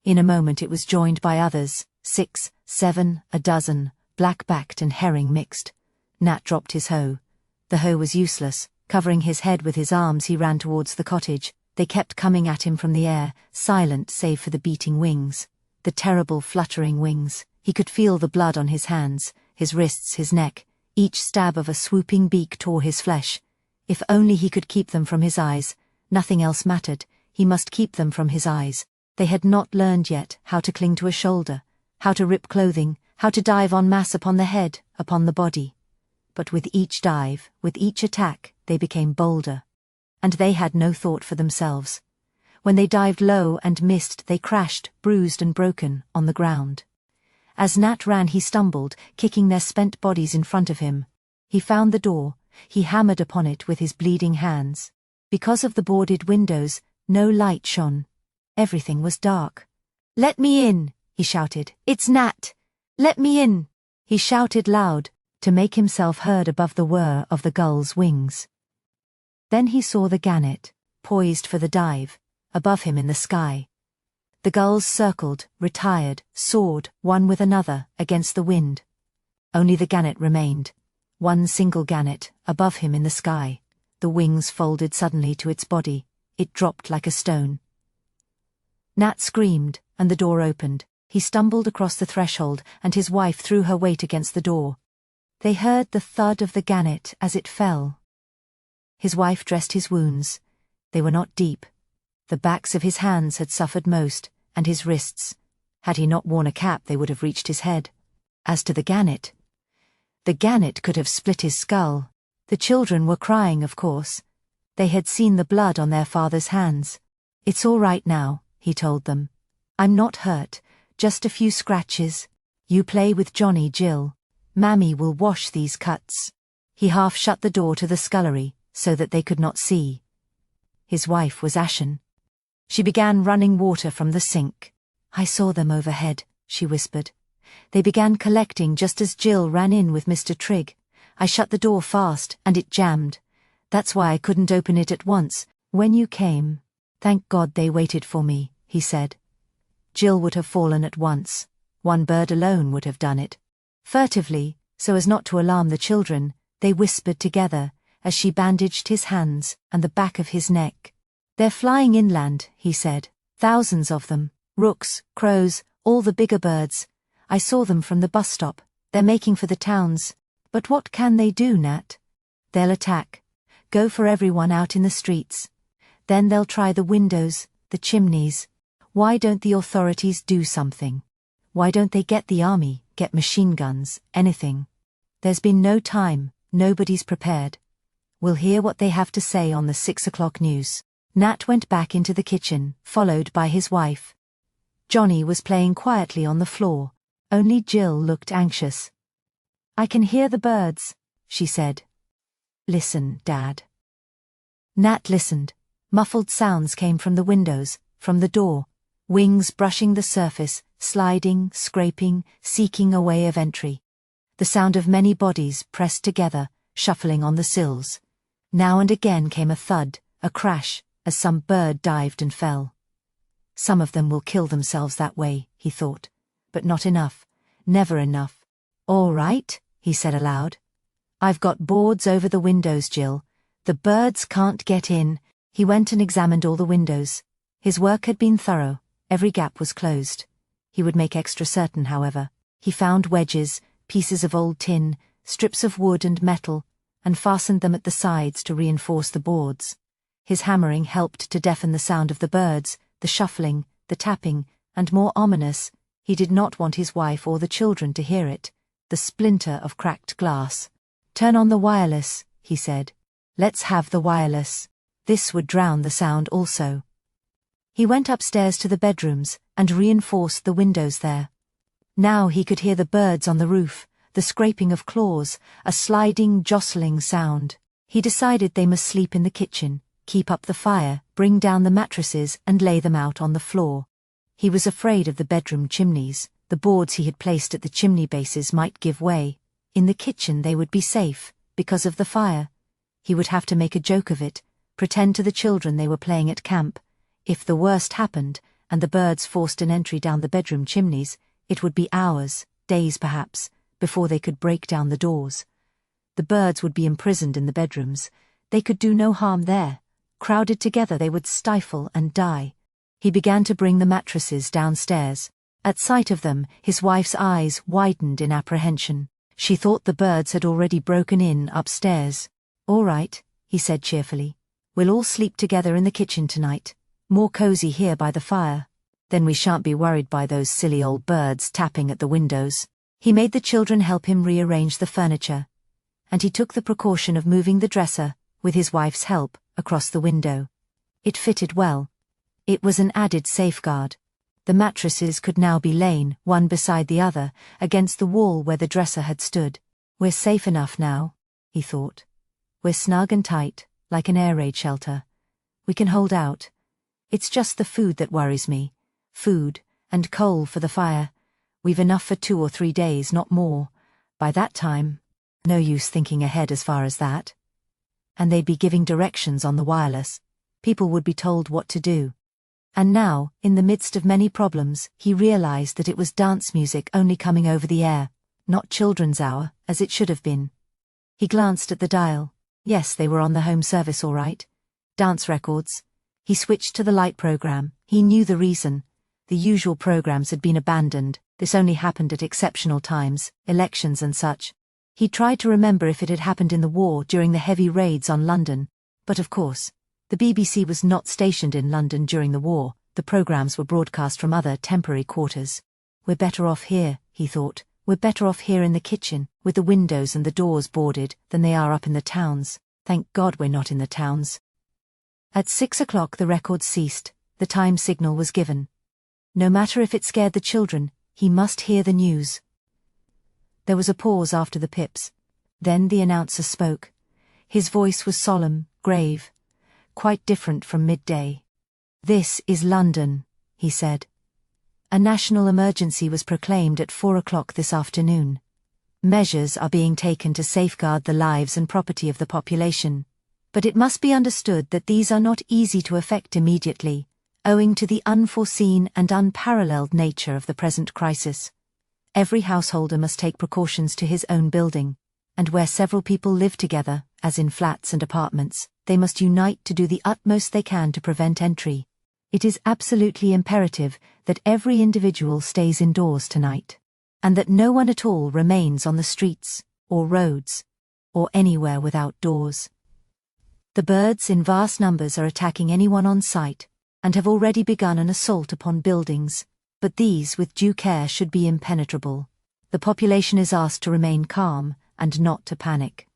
In a moment it was joined by others, 6, 7, a dozen, black-backed and herring mixed. Nat dropped his hoe. The hoe was useless. Covering his head with his arms, he ran towards the cottage. They kept coming at him from the air, silent save for the beating wings. The terrible fluttering wings. He could feel the blood on his hands, his wrists, his neck. Each stab of a swooping beak tore his flesh. If only he could keep them from his eyes. Nothing else mattered. He must keep them from his eyes. They had not learned yet how to cling to a shoulder, how to rip clothing, how to dive en masse upon the head, upon the body. But with each dive, with each attack, they became bolder. And they had no thought for themselves. When they dived low and missed, they crashed, bruised and broken, on the ground. As Nat ran, he stumbled, kicking their spent bodies in front of him. He found the door. He hammered upon it with his bleeding hands. Because of the boarded windows, no light shone. Everything was dark. "Let me in," he shouted. "It's Nat! Let me in!" He shouted loud, to make himself heard above the whir of the gull's wings. Then he saw the gannet, poised for the dive, above him in the sky. The gulls circled, retired, soared, one with another, against the wind. Only the gannet remained, one single gannet, above him in the sky. The wings folded suddenly to its body. It dropped like a stone. Nat screamed, and the door opened. He stumbled across the threshold, and his wife threw her weight against the door. They heard the thud of the gannet as it fell. His wife dressed his wounds. They were not deep. The backs of his hands had suffered most, and his wrists. Had he not worn a cap, they would have reached his head. As to the gannet could have split his skull. The children were crying, of course. They had seen the blood on their father's hands. "It's all right now," he told them. "I'm not hurt, just a few scratches. You play with Johnny, Jill. Mammy will wash these cuts." He half shut the door to the scullery, so that they could not see. His wife was ashen. She began running water from the sink. "I saw them overhead," she whispered. "They began collecting just as Jill ran in with Mr. Trigg. I shut the door fast, and it jammed. That's why I couldn't open it at once, when you came. Thank God they waited for me," he said. Jill would have fallen at once. One bird alone would have done it. Furtively, so as not to alarm the children, they whispered together, as she bandaged his hands and the back of his neck. "They're flying inland," he said. "Thousands of them. Rooks, crows, all the bigger birds. I saw them from the bus stop. They're making for the towns. But what can they do, Nat? They'll attack. Go for everyone out in the streets. Then they'll try the windows, the chimneys. Why don't the authorities do something? Why don't they get the army, get machine guns, anything? There's been no time, nobody's prepared. We'll hear what they have to say on the 6 o'clock news." Nat went back into the kitchen, followed by his wife. Johnny was playing quietly on the floor. Only Jill looked anxious. "I can hear the birds," she said. "Listen, Dad." Nat listened. Muffled sounds came from the windows, from the door. Wings brushing the surface, sliding, scraping, seeking a way of entry. The sound of many bodies pressed together, shuffling on the sills. Now and again came a thud, a crash, as some bird dived and fell. "Some of them will kill themselves that way," he thought. But not enough. Never enough. "All right," he said aloud. "I've got boards over the windows, Jill. The birds can't get in." He went and examined all the windows. His work had been thorough. Every gap was closed. He would make extra certain, however. He found wedges, pieces of old tin, strips of wood and metal, and fastened them at the sides to reinforce the boards. His hammering helped to deafen the sound of the birds, the shuffling, the tapping, and more ominous, he did not want his wife or the children to hear it, the splinter of cracked glass. "Turn on the wireless," he said. "Let's have the wireless. This would drown the sound also." He went upstairs to the bedrooms and reinforced the windows there. Now he could hear the birds on the roof, the scraping of claws, a sliding, jostling sound. He decided they must sleep in the kitchen, keep up the fire, bring down the mattresses and lay them out on the floor. He was afraid of the bedroom chimneys. The boards he had placed at the chimney bases might give way. In the kitchen they would be safe, because of the fire. He would have to make a joke of it, pretend to the children they were playing at camp. If the worst happened, and the birds forced an entry down the bedroom chimneys, it would be hours, days perhaps, before they could break down the doors. The birds would be imprisoned in the bedrooms. They could do no harm there. Crowded together they would stifle and die. He began to bring the mattresses downstairs. At sight of them, his wife's eyes widened in apprehension. She thought the birds had already broken in upstairs. "All right," he said cheerfully. "We'll all sleep together in the kitchen tonight. More cozy here by the fire. Then we shan't be worried by those silly old birds tapping at the windows." He made the children help him rearrange the furniture, and he took the precaution of moving the dresser, with his wife's help, across the window. It fitted well. It was an added safeguard. The mattresses could now be lain, one beside the other, against the wall where the dresser had stood. "We're safe enough now," he thought. "We're snug and tight, like an air raid shelter. We can hold out. It's just the food that worries me. Food, and coal for the fire. We've enough for 2 or 3 days, not more. By that time, no use thinking ahead as far as that. And they'd be giving directions on the wireless. People would be told what to do. And now, in the midst of many problems, he realized that it was dance music only coming over the air, not children's hour, as it should have been. He glanced at the dial. Yes, they were on the home service all right. Dance records. He switched to the light program. He knew the reason. The usual programs had been abandoned. This only happened at exceptional times, elections and such. He tried to remember if it had happened in the war during the heavy raids on London, but of course, the BBC was not stationed in London during the war. The programs were broadcast from other temporary quarters. We're better off here, he thought. We're better off here in the kitchen, with the windows and the doors boarded, than they are up in the towns. Thank God we're not in the towns. At 6 o'clock the record ceased. The time signal was given. No matter if it scared the children, he must hear the news. There was a pause after the pips. Then the announcer spoke. His voice was solemn, grave, quite different from midday. "This is London," he said. A national emergency was proclaimed at 4 o'clock this afternoon. Measures are being taken to safeguard the lives and property of the population. But it must be understood that these are not easy to effect immediately, owing to the unforeseen and unparalleled nature of the present crisis. Every householder must take precautions to his own building, and where several people live together, as in flats and apartments, they must unite to do the utmost they can to prevent entry. It is absolutely imperative that every individual stays indoors tonight, and that no one at all remains on the streets, or roads, or anywhere without doors. The birds in vast numbers are attacking anyone on sight, and have already begun an assault upon buildings, but these with due care should be impenetrable. The population is asked to remain calm, and not to panic.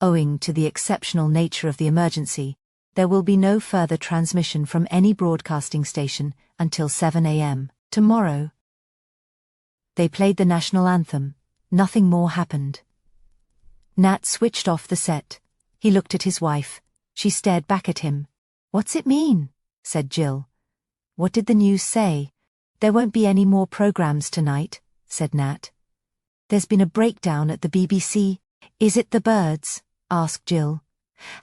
Owing to the exceptional nature of the emergency, there will be no further transmission from any broadcasting station until 7 a.m. tomorrow. They played the national anthem. Nothing more happened. Nat switched off the set. He looked at his wife. She stared back at him. "What's it mean?" said Jill. "What did the news say?" "There won't be any more programs tonight," said Nat. "There's been a breakdown at the BBC." "Is it the birds?" asked Jill.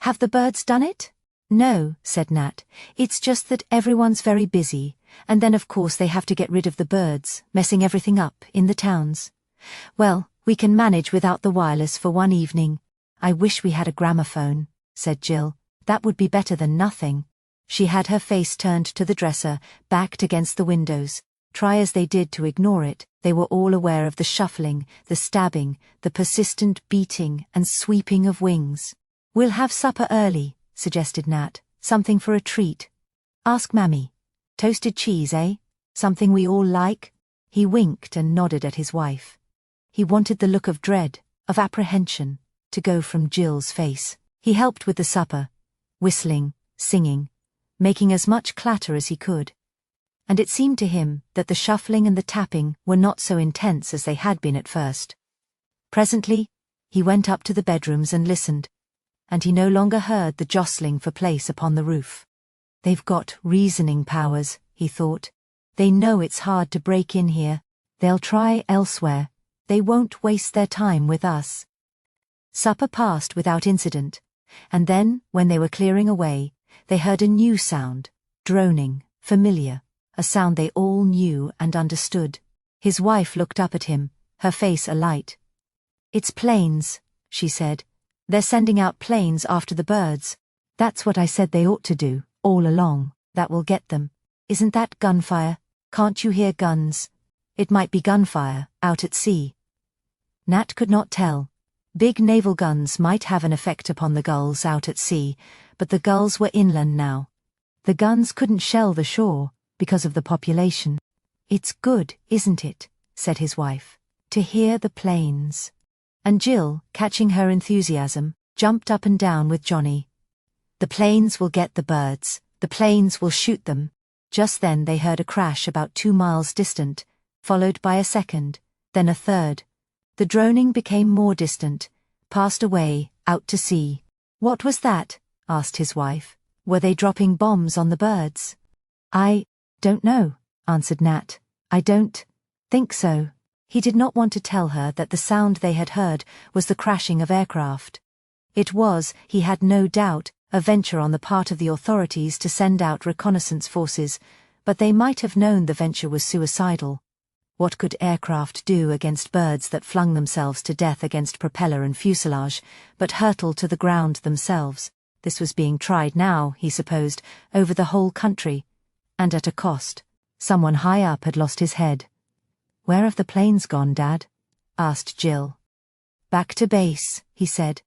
"Have the birds done it?" "No," said Nat. "It's just that everyone's very busy, and then of course they have to get rid of the birds, messing everything up in the towns. Well, we can manage without the wireless for one evening." "I wish we had a gramophone," said Jill. "That would be better than nothing." She had her face turned to the dresser, backed against the windows. Try as they did to ignore it, they were all aware of the shuffling, the stabbing, the persistent beating and sweeping of wings. "We'll have supper early," suggested Nat. "Something for a treat." "Ask Mammy. Toasted cheese, eh? Something we all like?" He winked and nodded at his wife. He wanted the look of dread, of apprehension, to go from Jill's face. He helped with the supper, whistling, singing, making as much clatter as he could. And it seemed to him that the shuffling and the tapping were not so intense as they had been at first. Presently, he went up to the bedrooms and listened, and he no longer heard the jostling for place upon the roof. "They've got reasoning powers," he thought. "They know it's hard to break in here. They'll try elsewhere. They won't waste their time with us." Supper passed without incident, and then, when they were clearing away, they heard a new sound, droning, familiar, a sound they all knew and understood. His wife looked up at him, her face alight. "It's planes," she said. "They're sending out planes after the birds. That's what I said they ought to do, all along. That will get them. Isn't that gunfire? Can't you hear guns?" "It might be gunfire, out at sea." Nat could not tell. Big naval guns might have an effect upon the gulls out at sea, but the gulls were inland now. The guns couldn't shell the shore, because of the population. "It's good, isn't it," said his wife, "to hear the planes." And Jill, catching her enthusiasm, jumped up and down with Johnny. "The planes will get the birds. The planes will shoot them." Just then they heard a crash about 2 miles distant, followed by a second, then a third. The droning became more distant, passed away, out to sea. "What was that?" asked his wife. "Were they dropping bombs on the birds?" "I don't know," answered Nat. "I don't think so." He did not want to tell her that the sound they had heard was the crashing of aircraft. It was, he had no doubt, a venture on the part of the authorities to send out reconnaissance forces, but they might have known the venture was suicidal. What could aircraft do against birds that flung themselves to death against propeller and fuselage, but hurtled to the ground themselves? This was being tried now, he supposed, over the whole country, and at a cost. Someone high up had lost his head. "Where have the planes gone, Dad?" asked Jill. "Back to base," he said.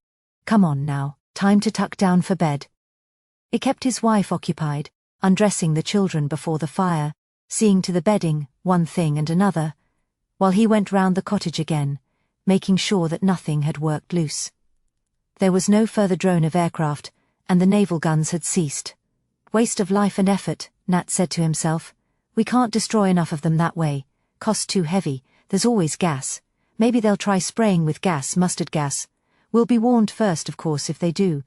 "Come on now, time to tuck down for bed." It kept his wife occupied, undressing the children before the fire, seeing to the bedding, one thing and another, while he went round the cottage again, making sure that nothing had worked loose. There was no further drone of aircraft, and the naval guns had ceased. "Waste of life and effort," Nat said to himself. "We can't destroy enough of them that way. Cost too heavy, there's always gas. Maybe they'll try spraying with gas, mustard gas. We'll be warned first, of course, if they do.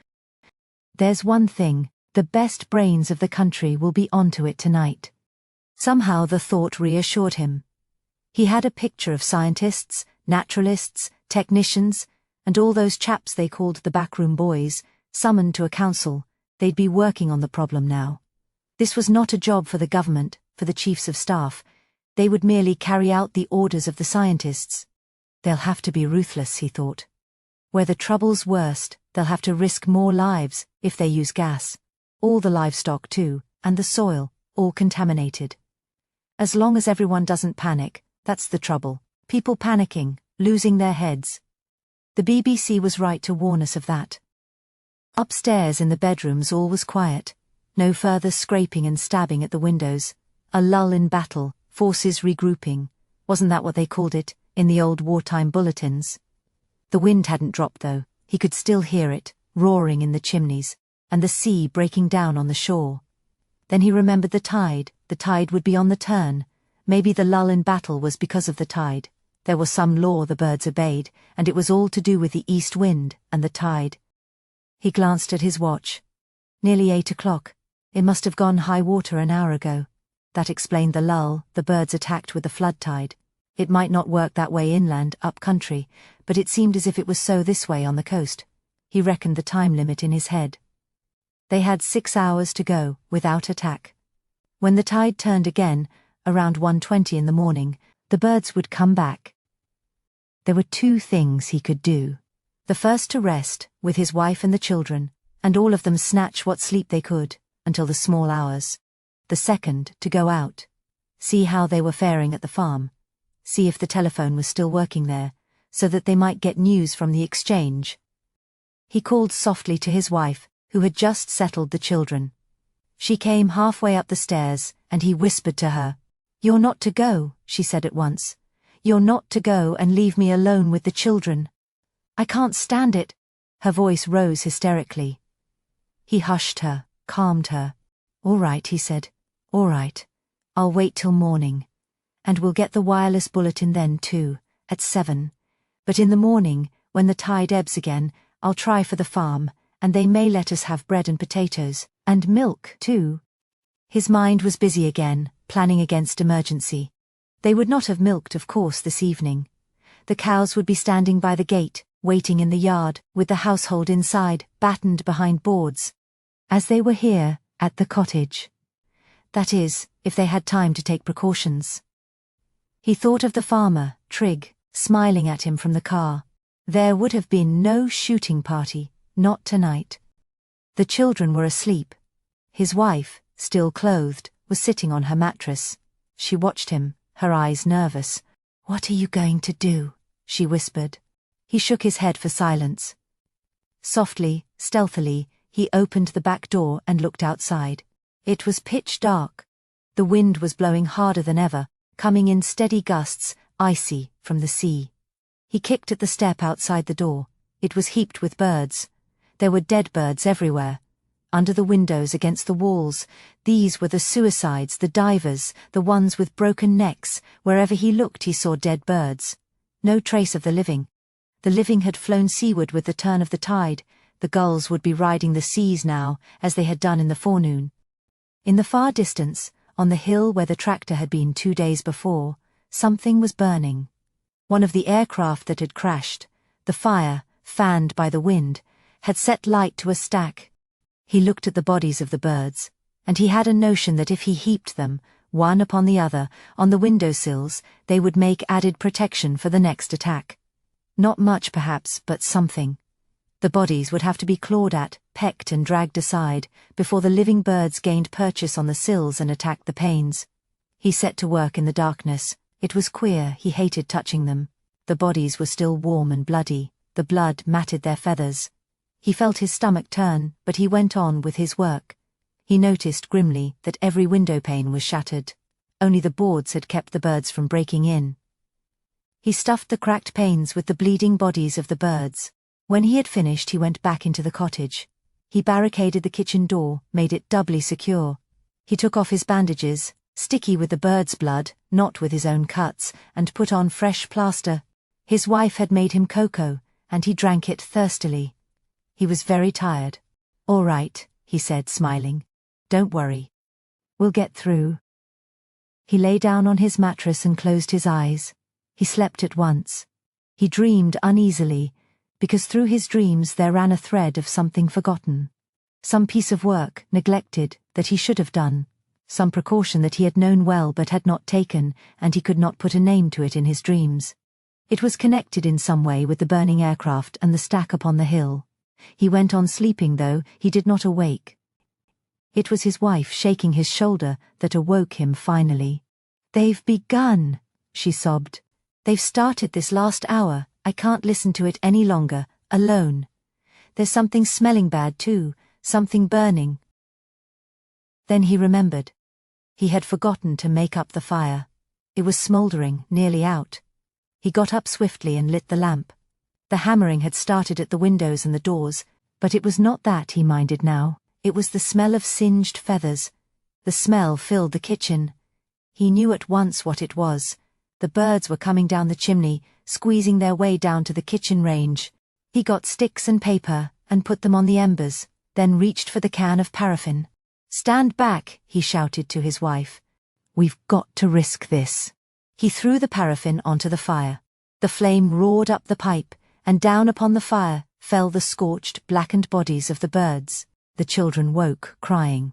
There's one thing, the best brains of the country will be onto it tonight." Somehow the thought reassured him. He had a picture of scientists, naturalists, technicians, and all those chaps they called the backroom boys, summoned to a council. They'd be working on the problem now. This was not a job for the government, for the chiefs of staff. They would merely carry out the orders of the scientists. They'll have to be ruthless, he thought. Where the trouble's worst, they'll have to risk more lives if they use gas. All the livestock too, and the soil, all contaminated. As long as everyone doesn't panic, that's the trouble. People panicking, losing their heads. The BBC was right to warn us of that. Upstairs in the bedrooms all was quiet. No further scraping and stabbing at the windows. A lull in battle, forces regrouping. Wasn't that what they called it, in the old wartime bulletins? The wind hadn't dropped though. He could still hear it, roaring in the chimneys, and the sea breaking down on the shore. Then he remembered the tide would be on the turn. Maybe the lull in battle was because of the tide. There was some law the birds obeyed, and it was all to do with the east wind and the tide. He glanced at his watch. Nearly 8 o'clock. It must have gone high water an hour ago. That explained the lull the birds attacked with the flood tide. It might not work that way inland, up country, but it seemed as if it was so this way on the coast. He reckoned the time limit in his head. They had 6 hours to go, without attack. When the tide turned again, around 1:20 in the morning, the birds would come back. There were 2 things he could do. The first to rest, with his wife and the children, and all of them snatch what sleep they could, until the small hours. The second, to go out. See how they were faring at the farm. See if the telephone was still working there, so that they might get news from the exchange. He called softly to his wife, who had just settled the children. She came halfway up the stairs, and he whispered to her. "You're not to go," she said at once. "You're not to go and leave me alone with the children. I can't stand it." Her voice rose hysterically. He hushed her, calmed her. "All right," he said. "All right. I'll wait till morning. And we'll get the wireless bulletin then too, at 7. But in the morning, when the tide ebbs again, I'll try for the farm, and they may let us have bread and potatoes, and milk too." His mind was busy again, planning against emergency. They would not have milked, of course, this evening. The cows would be standing by the gate, waiting in the yard, with the household inside, battened behind boards. As they were here, at the cottage. That is, if they had time to take precautions. He thought of the farmer, Trigg, smiling at him from the car. There would have been no shooting party, not tonight. The children were asleep. His wife, still clothed, was sitting on her mattress. She watched him, her eyes nervous. "What are you going to do?" she whispered. He shook his head for silence. Softly, stealthily, he opened the back door and looked outside. It was pitch dark. The wind was blowing harder than ever, coming in steady gusts, icy, from the sea. He kicked at the step outside the door. It was heaped with birds. There were dead birds everywhere. Under the windows, against the walls, these were the suicides, the divers, the ones with broken necks. Wherever he looked he saw dead birds. No trace of the living. The living had flown seaward with the turn of the tide. The gulls would be riding the seas now, as they had done in the forenoon. In the far distance, on the hill where the tractor had been 2 days before, something was burning. One of the aircraft that had crashed, the fire, fanned by the wind, had set light to a stack. He looked at the bodies of the birds, and he had a notion that if he heaped them, one upon the other, on the windowsills, they would make added protection for the next attack. Not much perhaps, but something. The bodies would have to be clawed at, pecked and dragged aside, before the living birds gained purchase on the sills and attacked the panes. He set to work in the darkness. It was queer, he hated touching them. The bodies were still warm and bloody, the blood matted their feathers. He felt his stomach turn, but he went on with his work. He noticed grimly that every window pane was shattered. Only the boards had kept the birds from breaking in. He stuffed the cracked panes with the bleeding bodies of the birds. When he had finished, he went back into the cottage. He barricaded the kitchen door, made it doubly secure. He took off his bandages, sticky with the bird's blood, not with his own cuts, and put on fresh plaster. His wife had made him cocoa, and he drank it thirstily. He was very tired. "All right," he said, smiling. "Don't worry. We'll get through." He lay down on his mattress and closed his eyes. He slept at once. He dreamed uneasily, because through his dreams there ran a thread of something forgotten. Some piece of work, neglected, that he should have done. Some precaution that he had known well but had not taken, and he could not put a name to it in his dreams. It was connected in some way with the burning aircraft and the stack upon the hill. He went on sleeping, though he did not awake. It was his wife shaking his shoulder that awoke him finally. "They've begun," she sobbed. "They've started this last hour. I can't listen to it any longer, alone. There's something smelling bad too, something burning." Then he remembered. He had forgotten to make up the fire. It was smouldering, nearly out. He got up swiftly and lit the lamp. The hammering had started at the windows and the doors, but it was not that he minded now. It was the smell of singed feathers. The smell filled the kitchen. He knew at once what it was. The birds were coming down the chimney, squeezing their way down to the kitchen range. He got sticks and paper and put them on the embers, then reached for the can of paraffin. "Stand back," he shouted to his wife. "We've got to risk this." He threw the paraffin onto the fire. The flame roared up the pipe, and down upon the fire fell the scorched, blackened bodies of the birds. The children woke, crying.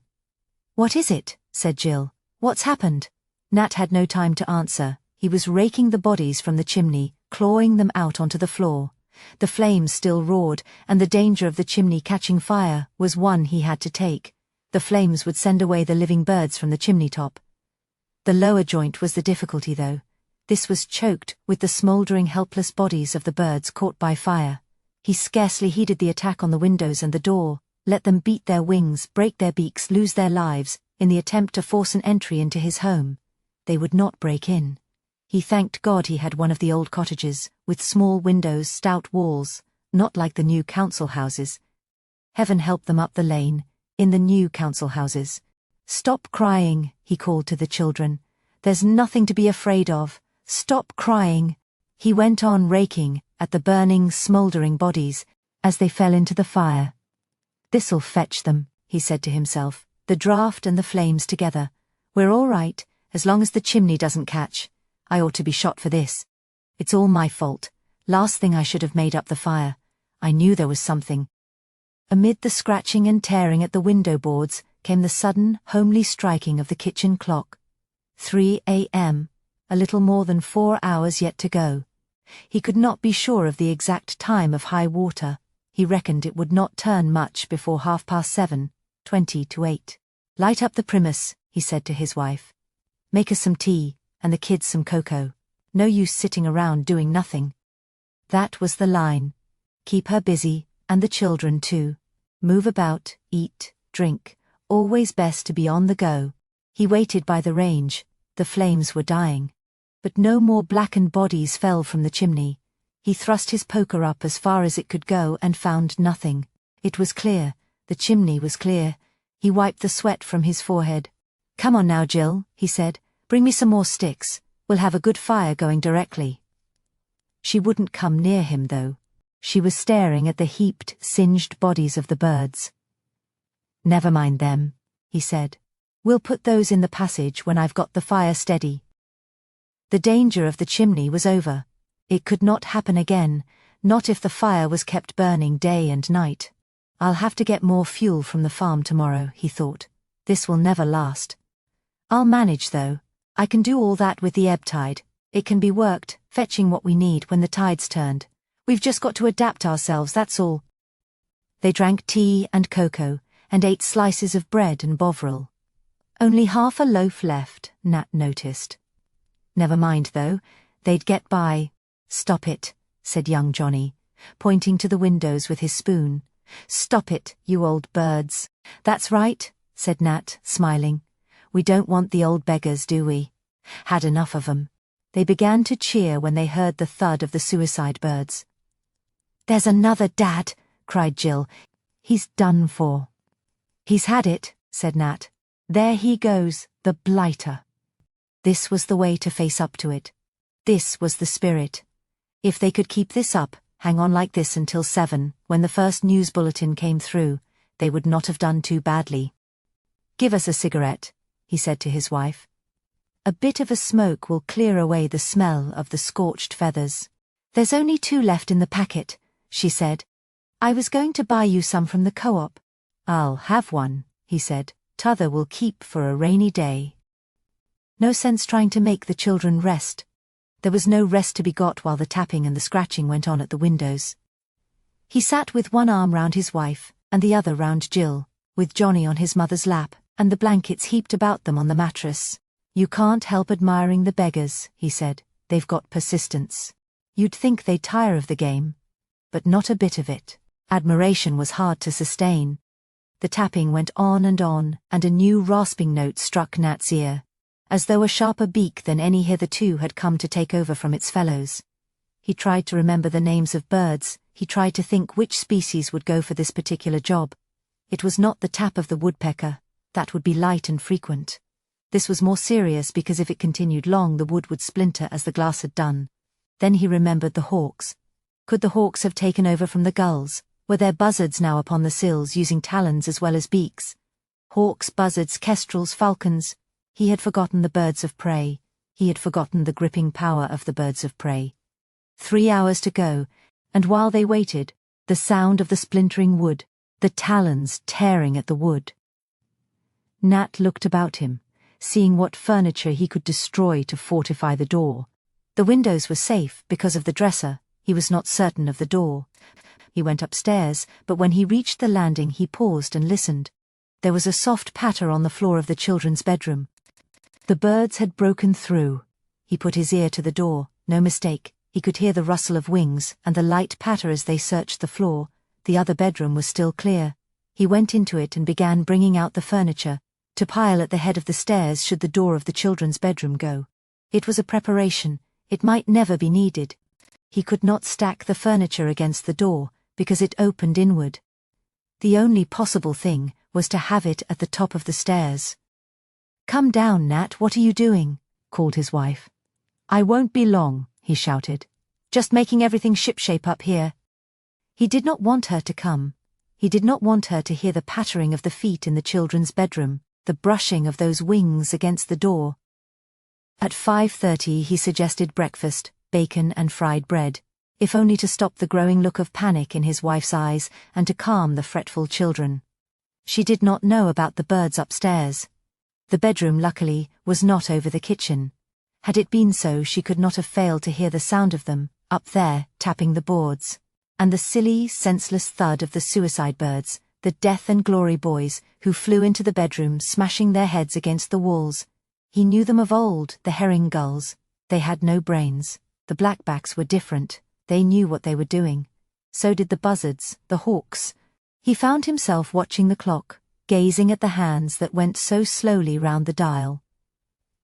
"What is it?" said Jill. "What's happened?" Nat had no time to answer. He was raking the bodies from the chimney, clawing them out onto the floor. The flames still roared, and the danger of the chimney catching fire was one he had to take. The flames would send away the living birds from the chimney top. The lower joint was the difficulty, though. This was choked with the smouldering, helpless bodies of the birds caught by fire. He scarcely heeded the attack on the windows and the door. Let them beat their wings, break their beaks, lose their lives, in the attempt to force an entry into his home. They would not break in. He thanked God he had one of the old cottages, with small windows, stout walls, not like the new council houses. Heaven help them up the lane, in the new council houses. "Stop crying," he called to the children. "There's nothing to be afraid of. Stop crying." He went on raking at the burning, smouldering bodies as they fell into the fire. "This'll fetch them," he said to himself, "the draught and the flames together. We're all right, as long as the chimney doesn't catch. I ought to be shot for this. It's all my fault. Last thing I should have made up the fire. I knew there was something." Amid the scratching and tearing at the window boards came the sudden, homely striking of the kitchen clock. 3 a.m., a little more than 4 hours yet to go. He could not be sure of the exact time of high water. He reckoned it would not turn much before 7:30, 20 to 8. "Light up the primus," he said to his wife. "Make us some tea, and the kids some cocoa. No use sitting around doing nothing." That was the line. Keep her busy, and the children too. Move about, eat, drink, always best to be on the go. He waited by the range. The flames were dying. But no more blackened bodies fell from the chimney. He thrust his poker up as far as it could go and found nothing. It was clear. The chimney was clear. He wiped the sweat from his forehead. "Come on now, Jill," he said. "Bring me some more sticks. We'll have a good fire going directly." She wouldn't come near him, though. She was staring at the heaped, singed bodies of the birds. "Never mind them," he said. "We'll put those in the passage when I've got the fire steady." The danger of the chimney was over. It could not happen again, not if the fire was kept burning day and night. I'll have to get more fuel from the farm tomorrow, he thought. This will never last. I'll manage though. I can do all that with the ebb tide. It can be worked, fetching what we need when the tide's turned. We've just got to adapt ourselves, that's all. They drank tea and cocoa, and ate slices of bread and bovril. Only half a loaf left, Nat noticed. Never mind though, they'd get by. Stop it, said young Johnny, pointing to the windows with his spoon. Stop it, you old birds. That's right, said Nat, smiling. We don't want the old beggars, do we? Had enough of 'em. They began to cheer when they heard the thud of the suicide birds. There's another, Dad, cried Jill. He's done for. He's had it, said Nat. There he goes, the blighter. This was the way to face up to it. This was the spirit. If they could keep this up, hang on like this until 7, when the first news bulletin came through, they would not have done too badly. Give us a cigarette, he said to his wife. A bit of a smoke will clear away the smell of the scorched feathers. There's only 2 left in the packet, she said. I was going to buy you some from the co-op. I'll have one, he said. T'other will keep for a rainy day. No sense trying to make the children rest. There was no rest to be got while the tapping and the scratching went on at the windows. He sat with one arm round his wife, and the other round Jill, with Johnny on his mother's lap, and the blankets heaped about them on the mattress. You can't help admiring the beggars, he said. They've got persistence. You'd think they'd tire of the game. But not a bit of it. Admiration was hard to sustain. The tapping went on, and a new rasping note struck Nat's ear, as though a sharper beak than any hitherto had come to take over from its fellows. He tried to remember the names of birds, he tried to think which species would go for this particular job. It was not the tap of the woodpecker, that would be light and frequent. This was more serious because if it continued long the wood would splinter as the glass had done. Then he remembered the hawks. Could the hawks have taken over from the gulls? Were there buzzards now upon the sills using talons as well as beaks? Hawks, buzzards, kestrels, falcons. He had forgotten the birds of prey. He had forgotten the gripping power of the birds of prey. 3 hours to go, and while they waited, the sound of the splintering wood, the talons tearing at the wood. Nat looked about him, seeing what furniture he could destroy to fortify the door. The windows were safe because of the dresser. He was not certain of the door. He went upstairs, but when he reached the landing he paused and listened. There was a soft patter on the floor of the children's bedroom. The birds had broken through. He put his ear to the door, no mistake. He could hear the rustle of wings and the light patter as they searched the floor. The other bedroom was still clear. He went into it and began bringing out the furniture, to pile at the head of the stairs should the door of the children's bedroom go. It was a preparation. It might never be needed. He could not stack the furniture against the door, because it opened inward. The only possible thing was to have it at the top of the stairs. "Come down, Nat, what are you doing?" called his wife. "I won't be long," he shouted. "Just making everything shipshape up here." He did not want her to come. He did not want her to hear the pattering of the feet in the children's bedroom, the brushing of those wings against the door. At 5:30 he suggested breakfast, bacon and fried bread, if only to stop the growing look of panic in his wife's eyes and to calm the fretful children. She did not know about the birds upstairs. The bedroom, luckily, was not over the kitchen. Had it been so, she could not have failed to hear the sound of them, up there, tapping the boards, and the silly, senseless thud of the suicide birds, the death and glory boys, who flew into the bedroom smashing their heads against the walls. He knew them of old, the herring gulls. They had no brains. The blackbacks were different. They knew what they were doing. So did the buzzards, the hawks. He found himself watching the clock, gazing at the hands that went so slowly round the dial.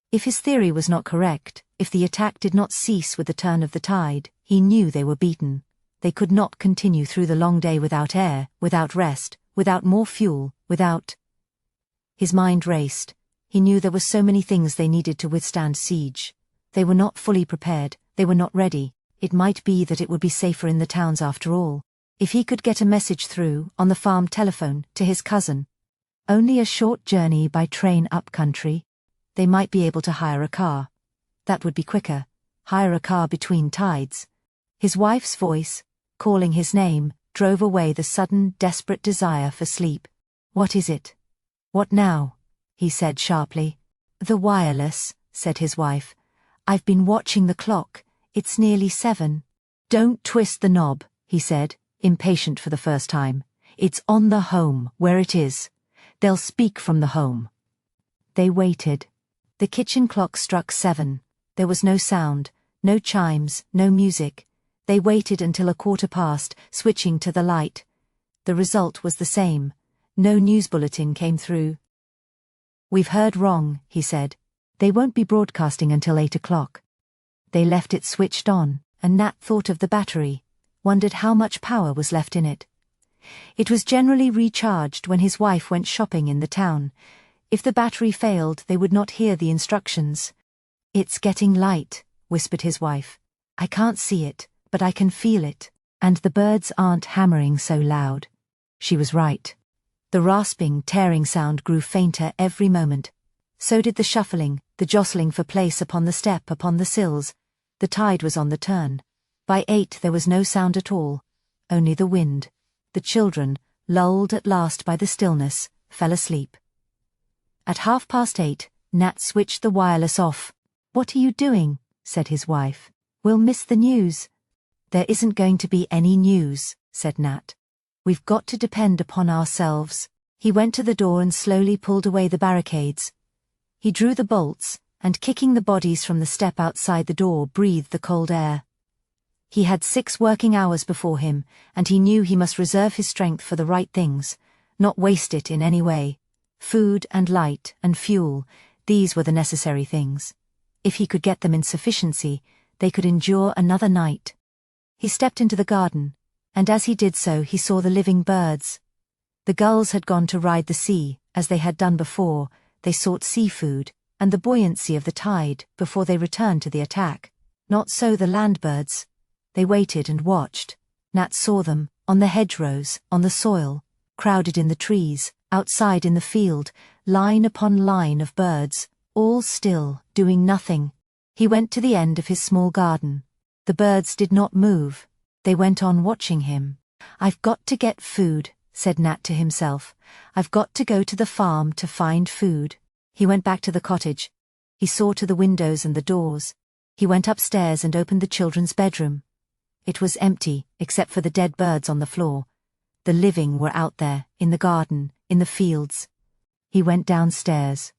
If his theory was not correct, if the attack did not cease with the turn of the tide, he knew they were beaten. They could not continue through the long day without air, without rest, without more fuel, without... His mind raced. He knew there were so many things they needed to withstand siege. They were not fully prepared, they were not ready. It might be that it would be safer in the towns after all. If he could get a message through, on the farm telephone, to his cousin. Only a short journey by train up country. They might be able to hire a car. That would be quicker. Hire a car between tides. His wife's voice, calling his name, drove away the sudden, desperate desire for sleep. "What is it? What now?" he said sharply. "The wireless," said his wife. "I've been watching the clock. It's nearly 7. "Don't twist the knob," he said, impatient for the first time. "It's on the home, where it is. They'll speak from the home." They waited. The kitchen clock struck 7. There was no sound, no chimes, no music. They waited until 1/4 past, switching to the light. The result was the same. No news bulletin came through. "We've heard wrong," he said. "They won't be broadcasting until 8 o'clock." They left it switched on, and Nat thought of the battery, wondered how much power was left in it. It was generally recharged when his wife went shopping in the town. If the battery failed, they would not hear the instructions. "It's getting light," whispered his wife. "I can't see it, but I can feel it. And the birds aren't hammering so loud." She was right. The rasping, tearing sound grew fainter every moment. So did the shuffling, the jostling for place upon the step, upon the sills. The tide was on the turn. By 8 there was no sound at all, only the wind. The children, lulled at last by the stillness, fell asleep. At 8:30, Nat switched the wireless off. "What are you doing?" said his wife. "We'll miss the news." "There isn't going to be any news," said Nat. "We've got to depend upon ourselves." He went to the door and slowly pulled away the barricades. He drew the bolts, and kicking the bodies from the step outside the door, breathed the cold air. He had 6 working hours before him, and he knew he must reserve his strength for the right things, not waste it in any way. Food and light and fuel, these were the necessary things. If he could get them in sufficiency, they could endure another night. He stepped into the garden, and as he did so he saw the living birds. The gulls had gone to ride the sea, as they had done before. They sought seafood, and the buoyancy of the tide, before they returned to the attack. Not so the land birds. They waited and watched. Nat saw them, on the hedgerows, on the soil, crowded in the trees, outside in the field, line upon line of birds, all still, doing nothing. He went to the end of his small garden. The birds did not move. They went on watching him. "I've got to get food," said Nat to himself. "I've got to go to the farm to find food." He went back to the cottage. He saw to the windows and the doors. He went upstairs and opened the children's bedroom. It was empty, except for the dead birds on the floor. The living were out there, in the garden, in the fields. He went downstairs.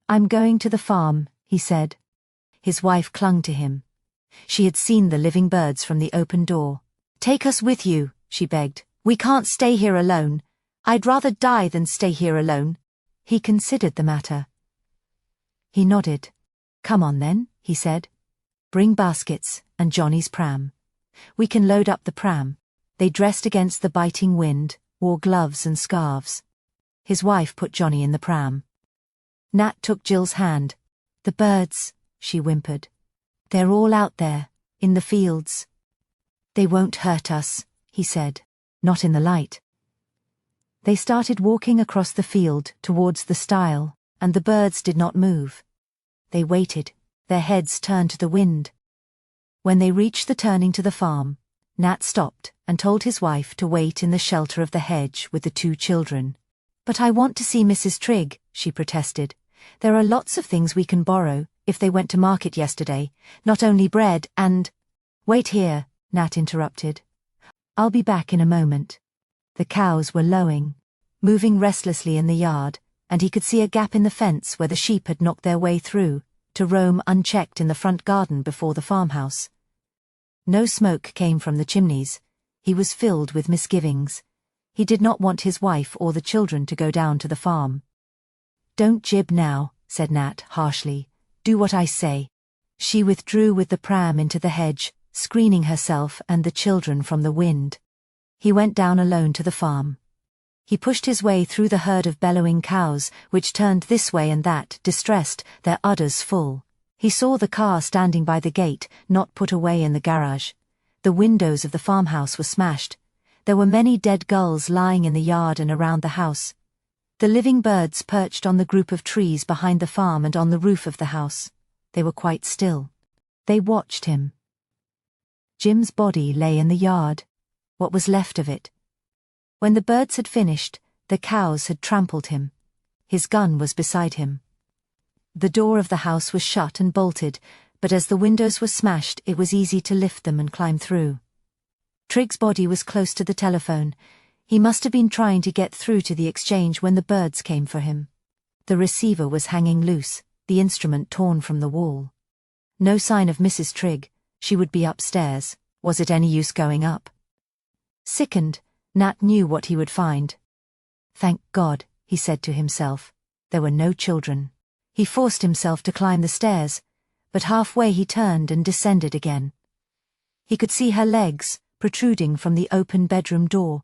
"I'm going to the farm," he said. His wife clung to him. She had seen the living birds from the open door. "Take us with you," she begged. "We can't stay here alone. I'd rather die than stay here alone." He considered the matter. He nodded. "Come on then," he said. "Bring baskets, and Johnny's pram. We can load up the pram." They dressed against the biting wind, wore gloves and scarves. His wife put Johnny in the pram. Nat took Jill's hand. "The birds," she whimpered. "They're all out there, in the fields." "They won't hurt us," he said. "Not in the light." They started walking across the field towards the stile, and the birds did not move. They waited, their heads turned to the wind. When they reached the turning to the farm, Nat stopped and told his wife to wait in the shelter of the hedge with the 2 children. "But I want to see Mrs. Trigg," she protested. "There are lots of things we can borrow, if they went to market yesterday, not only bread and—" "Wait here," Nat interrupted. "I'll be back in a moment." The cows were lowing, moving restlessly in the yard, and he could see a gap in the fence where the sheep had knocked their way through, to roam unchecked in the front garden before the farmhouse. No smoke came from the chimneys. He was filled with misgivings. He did not want his wife or the children to go down to the farm. "Don't jib now," said Nat harshly. "Do what I say." She withdrew with the pram into the hedge, screening herself and the children from the wind. He went down alone to the farm. He pushed his way through the herd of bellowing cows, which turned this way and that, distressed, their udders full. He saw the car standing by the gate, not put away in the garage. The windows of the farmhouse were smashed. There were many dead gulls lying in the yard and around the house. The living birds perched on the group of trees behind the farm and on the roof of the house. They were quite still. They watched him. Jim's body lay in the yard. What was left of it? When the birds had finished, the cows had trampled him. His gun was beside him. The door of the house was shut and bolted, but as the windows were smashed, it was easy to lift them and climb through. Trigg's body was close to the telephone. He must have been trying to get through to the exchange when the birds came for him. The receiver was hanging loose, the instrument torn from the wall. No sign of Mrs. Trigg. She would be upstairs. Was it any use going up? Sickened, Nat knew what he would find. Thank God, he said to himself. There were no children. He forced himself to climb the stairs, but halfway he turned and descended again. He could see her legs protruding from the open bedroom door.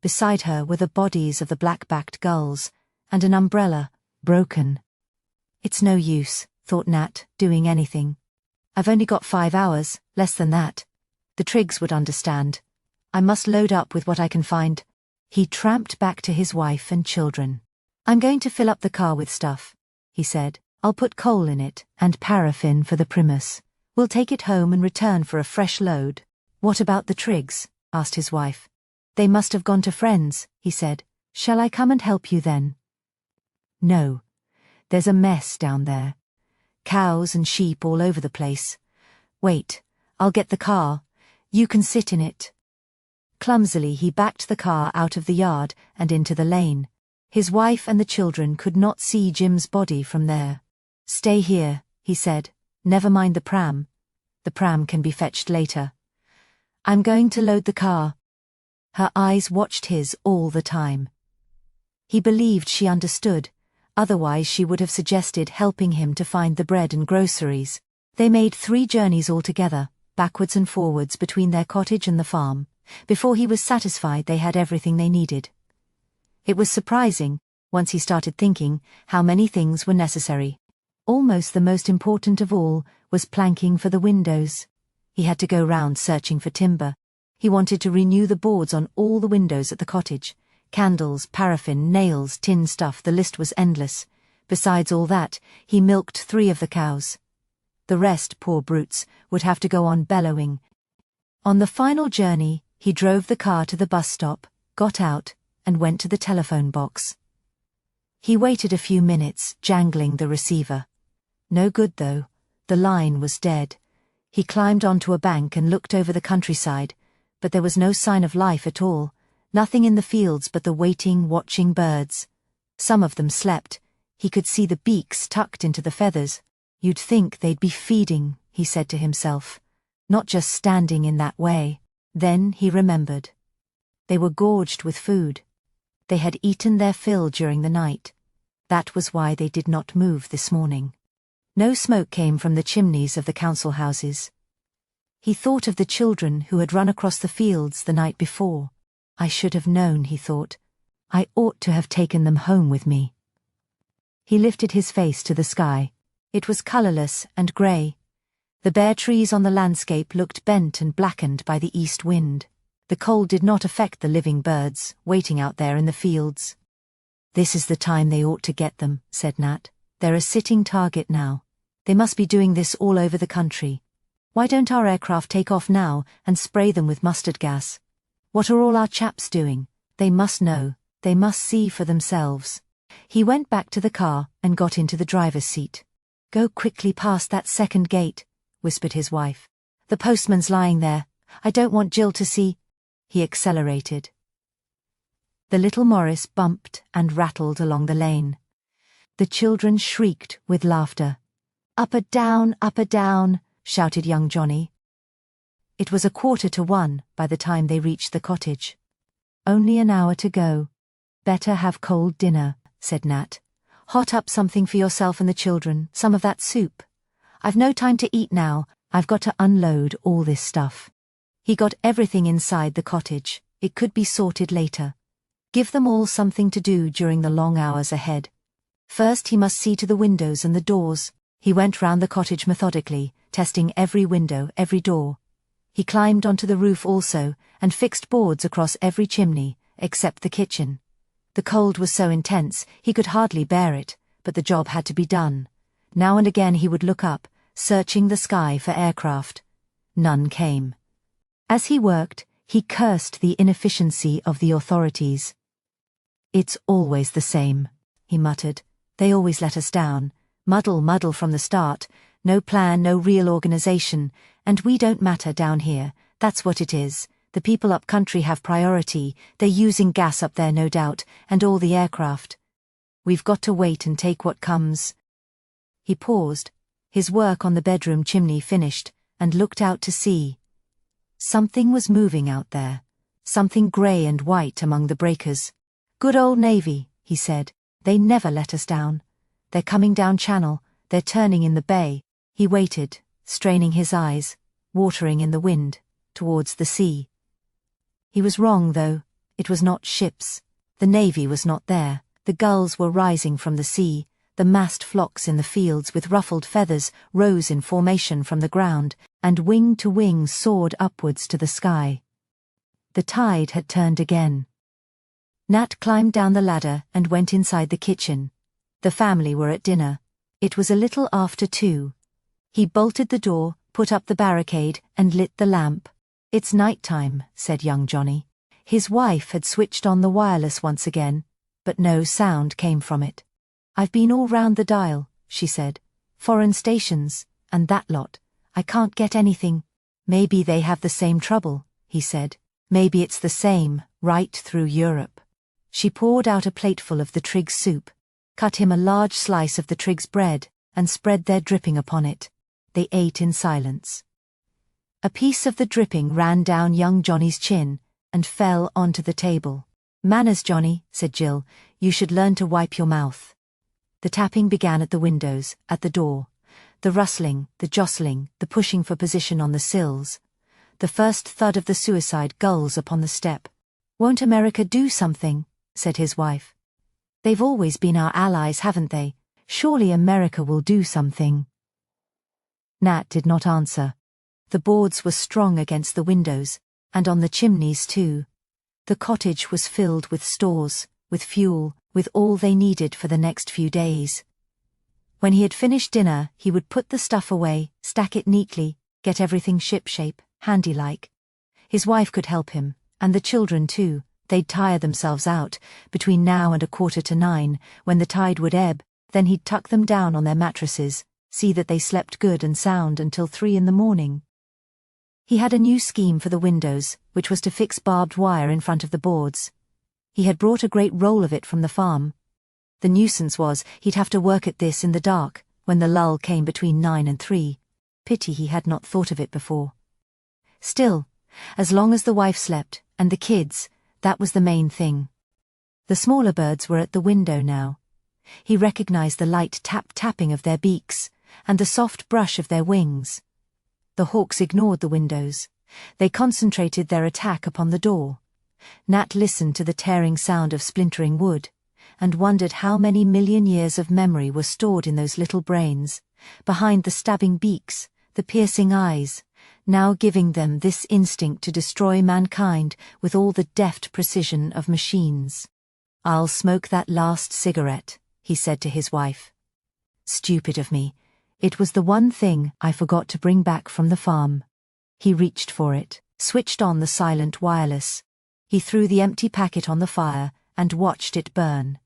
Beside her were the bodies of the black-backed gulls, and an umbrella, broken. It's no use, thought Nat, doing anything. I've only got 5 hours, less than that. The Triggs would understand. I must load up with what I can find. He tramped back to his wife and children. I'm going to fill up the car with stuff, he said. I'll put coal in it, and paraffin for the Primus. We'll take it home and return for a fresh load. What about the Triggs? Asked his wife. They must have gone to friends, he said. Shall I come and help you then? No. There's a mess down there. Cows and sheep all over the place. Wait, I'll get the car. You can sit in it. Clumsily he backed the car out of the yard and into the lane. His wife and the children could not see Jim's body from there. Stay here, he said. Never mind the pram. The pram can be fetched later. I'm going to load the car. Her eyes watched his all the time. He believed she understood. Otherwise she would have suggested helping him to find the bread and groceries. They made 3 journeys altogether, backwards and forwards between their cottage and the farm, before he was satisfied they had everything they needed. It was surprising, once he started thinking, how many things were necessary. Almost the most important of all was planking for the windows. He had to go round searching for timber. He wanted to renew the boards on all the windows at the cottage. Candles, paraffin, nails, tin stuff, the list was endless. Besides all that, he milked 3 of the cows. The rest, poor brutes, would have to go on bellowing. On the final journey, he drove the car to the bus stop, got out, and went to the telephone box. He waited a few minutes, jangling the receiver. No good though. The line was dead. He climbed onto a bank and looked over the countryside, but there was no sign of life at all. Nothing in the fields but the waiting, watching birds. Some of them slept. He could see the beaks tucked into the feathers. You'd think they'd be feeding, he said to himself. Not just standing in that way. Then he remembered. They were gorged with food. They had eaten their fill during the night. That was why they did not move this morning. No smoke came from the chimneys of the council houses. He thought of the children who had run across the fields the night before. I should have known, he thought. I ought to have taken them home with me. He lifted his face to the sky. It was colourless and grey. The bare trees on the landscape looked bent and blackened by the east wind. The cold did not affect the living birds, waiting out there in the fields. This is the time they ought to get them, said Nat. They're a sitting target now. They must be doing this all over the country. Why don't our aircraft take off now and spray them with mustard gas? What are all our chaps doing? They must know. They must see for themselves. He went back to the car and got into the driver's seat. Go quickly past that second gate, whispered his wife. The postman's lying there. I don't want Jill to see. He accelerated. The little Morris bumped and rattled along the lane. The children shrieked with laughter. Up a down, shouted young Johnny. It was 1:45 by the time they reached the cottage. Only an hour to go. Better have cold dinner, said Nat. Hot up something for yourself and the children, some of that soup. I've no time to eat now, I've got to unload all this stuff. He got everything inside the cottage. It could be sorted later. Give them all something to do during the long hours ahead. First he must see to the windows and the doors. He went round the cottage methodically, testing every window, every door. He climbed onto the roof also, and fixed boards across every chimney, except the kitchen. The cold was so intense, he could hardly bear it, but the job had to be done. Now and again he would look up, searching the sky for aircraft. None came. As he worked, he cursed the inefficiency of the authorities. "It's always the same," he muttered. "They always let us down. Muddle from the start. No plan, no real organization. And we don't matter down here. That's what it is. The people up country have priority. They're using gas up there, no doubt, and all the aircraft. We've got to wait and take what comes." He paused, his work on the bedroom chimney finished, and looked out to sea. Something was moving out there. Something grey and white among the breakers. "Good old Navy," he said. "They never let us down. They're coming down channel. They're turning in the bay." He waited, straining his eyes, watering in the wind, towards the sea. He was wrong, though. It was not ships. The Navy was not there. The gulls were rising from the sea. The massed flocks in the fields with ruffled feathers rose in formation from the ground, and wing to wing soared upwards to the sky. The tide had turned again. Nat climbed down the ladder and went inside the kitchen. The family were at dinner. It was a little after 2. He bolted the door, put up the barricade, and lit the lamp. "It's night time," said young Johnny. His wife had switched on the wireless once again, but no sound came from it. "I've been all round the dial," she said. "Foreign stations, and that lot. I can't get anything." "Maybe they have the same trouble," he said. "Maybe it's the same, right through Europe." She poured out a plateful of the Triggs soup, cut him a large slice of the Triggs bread, and spread their dripping upon it. They ate in silence. A piece of the dripping ran down young Johnny's chin, and fell onto the table. "Manners, Johnny," said Jill. "You should learn to wipe your mouth." The tapping began at the windows, at the door. The rustling, the jostling, the pushing for position on the sills. The first thud of the suicide gulls upon the step. "Won't America do something?" said his wife. "They've always been our allies, haven't they? Surely America will do something." Nat did not answer. The boards were strong against the windows, and on the chimneys too. The cottage was filled with stores, with fuel, with all they needed for the next few days. When he had finished dinner, he would put the stuff away, stack it neatly, get everything shipshape, handy-like. His wife could help him, and the children too. They'd tire themselves out, between now and 8:45, when the tide would ebb. Then he'd tuck them down on their mattresses, see that they slept good and sound until 3 in the morning. He had a new scheme for the windows, which was to fix barbed wire in front of the boards. He had brought a great roll of it from the farm. The nuisance was he'd have to work at this in the dark, when the lull came between 9 and 3. Pity he had not thought of it before. Still, as long as the wife slept, and the kids, that was the main thing. The smaller birds were at the window now. He recognized the light tap-tapping of their beaks, and the soft brush of their wings. The hawks ignored the windows. They concentrated their attack upon the door. Nat listened to the tearing sound of splintering wood, and wondered how many million years of memory were stored in those little brains, behind the stabbing beaks, the piercing eyes, now giving them this instinct to destroy mankind with all the deft precision of machines. "I'll smoke that last cigarette," he said to his wife. "Stupid of me. It was the one thing I forgot to bring back from the farm." He reached for it, switched on the silent wireless. He threw the empty packet on the fire and watched it burn.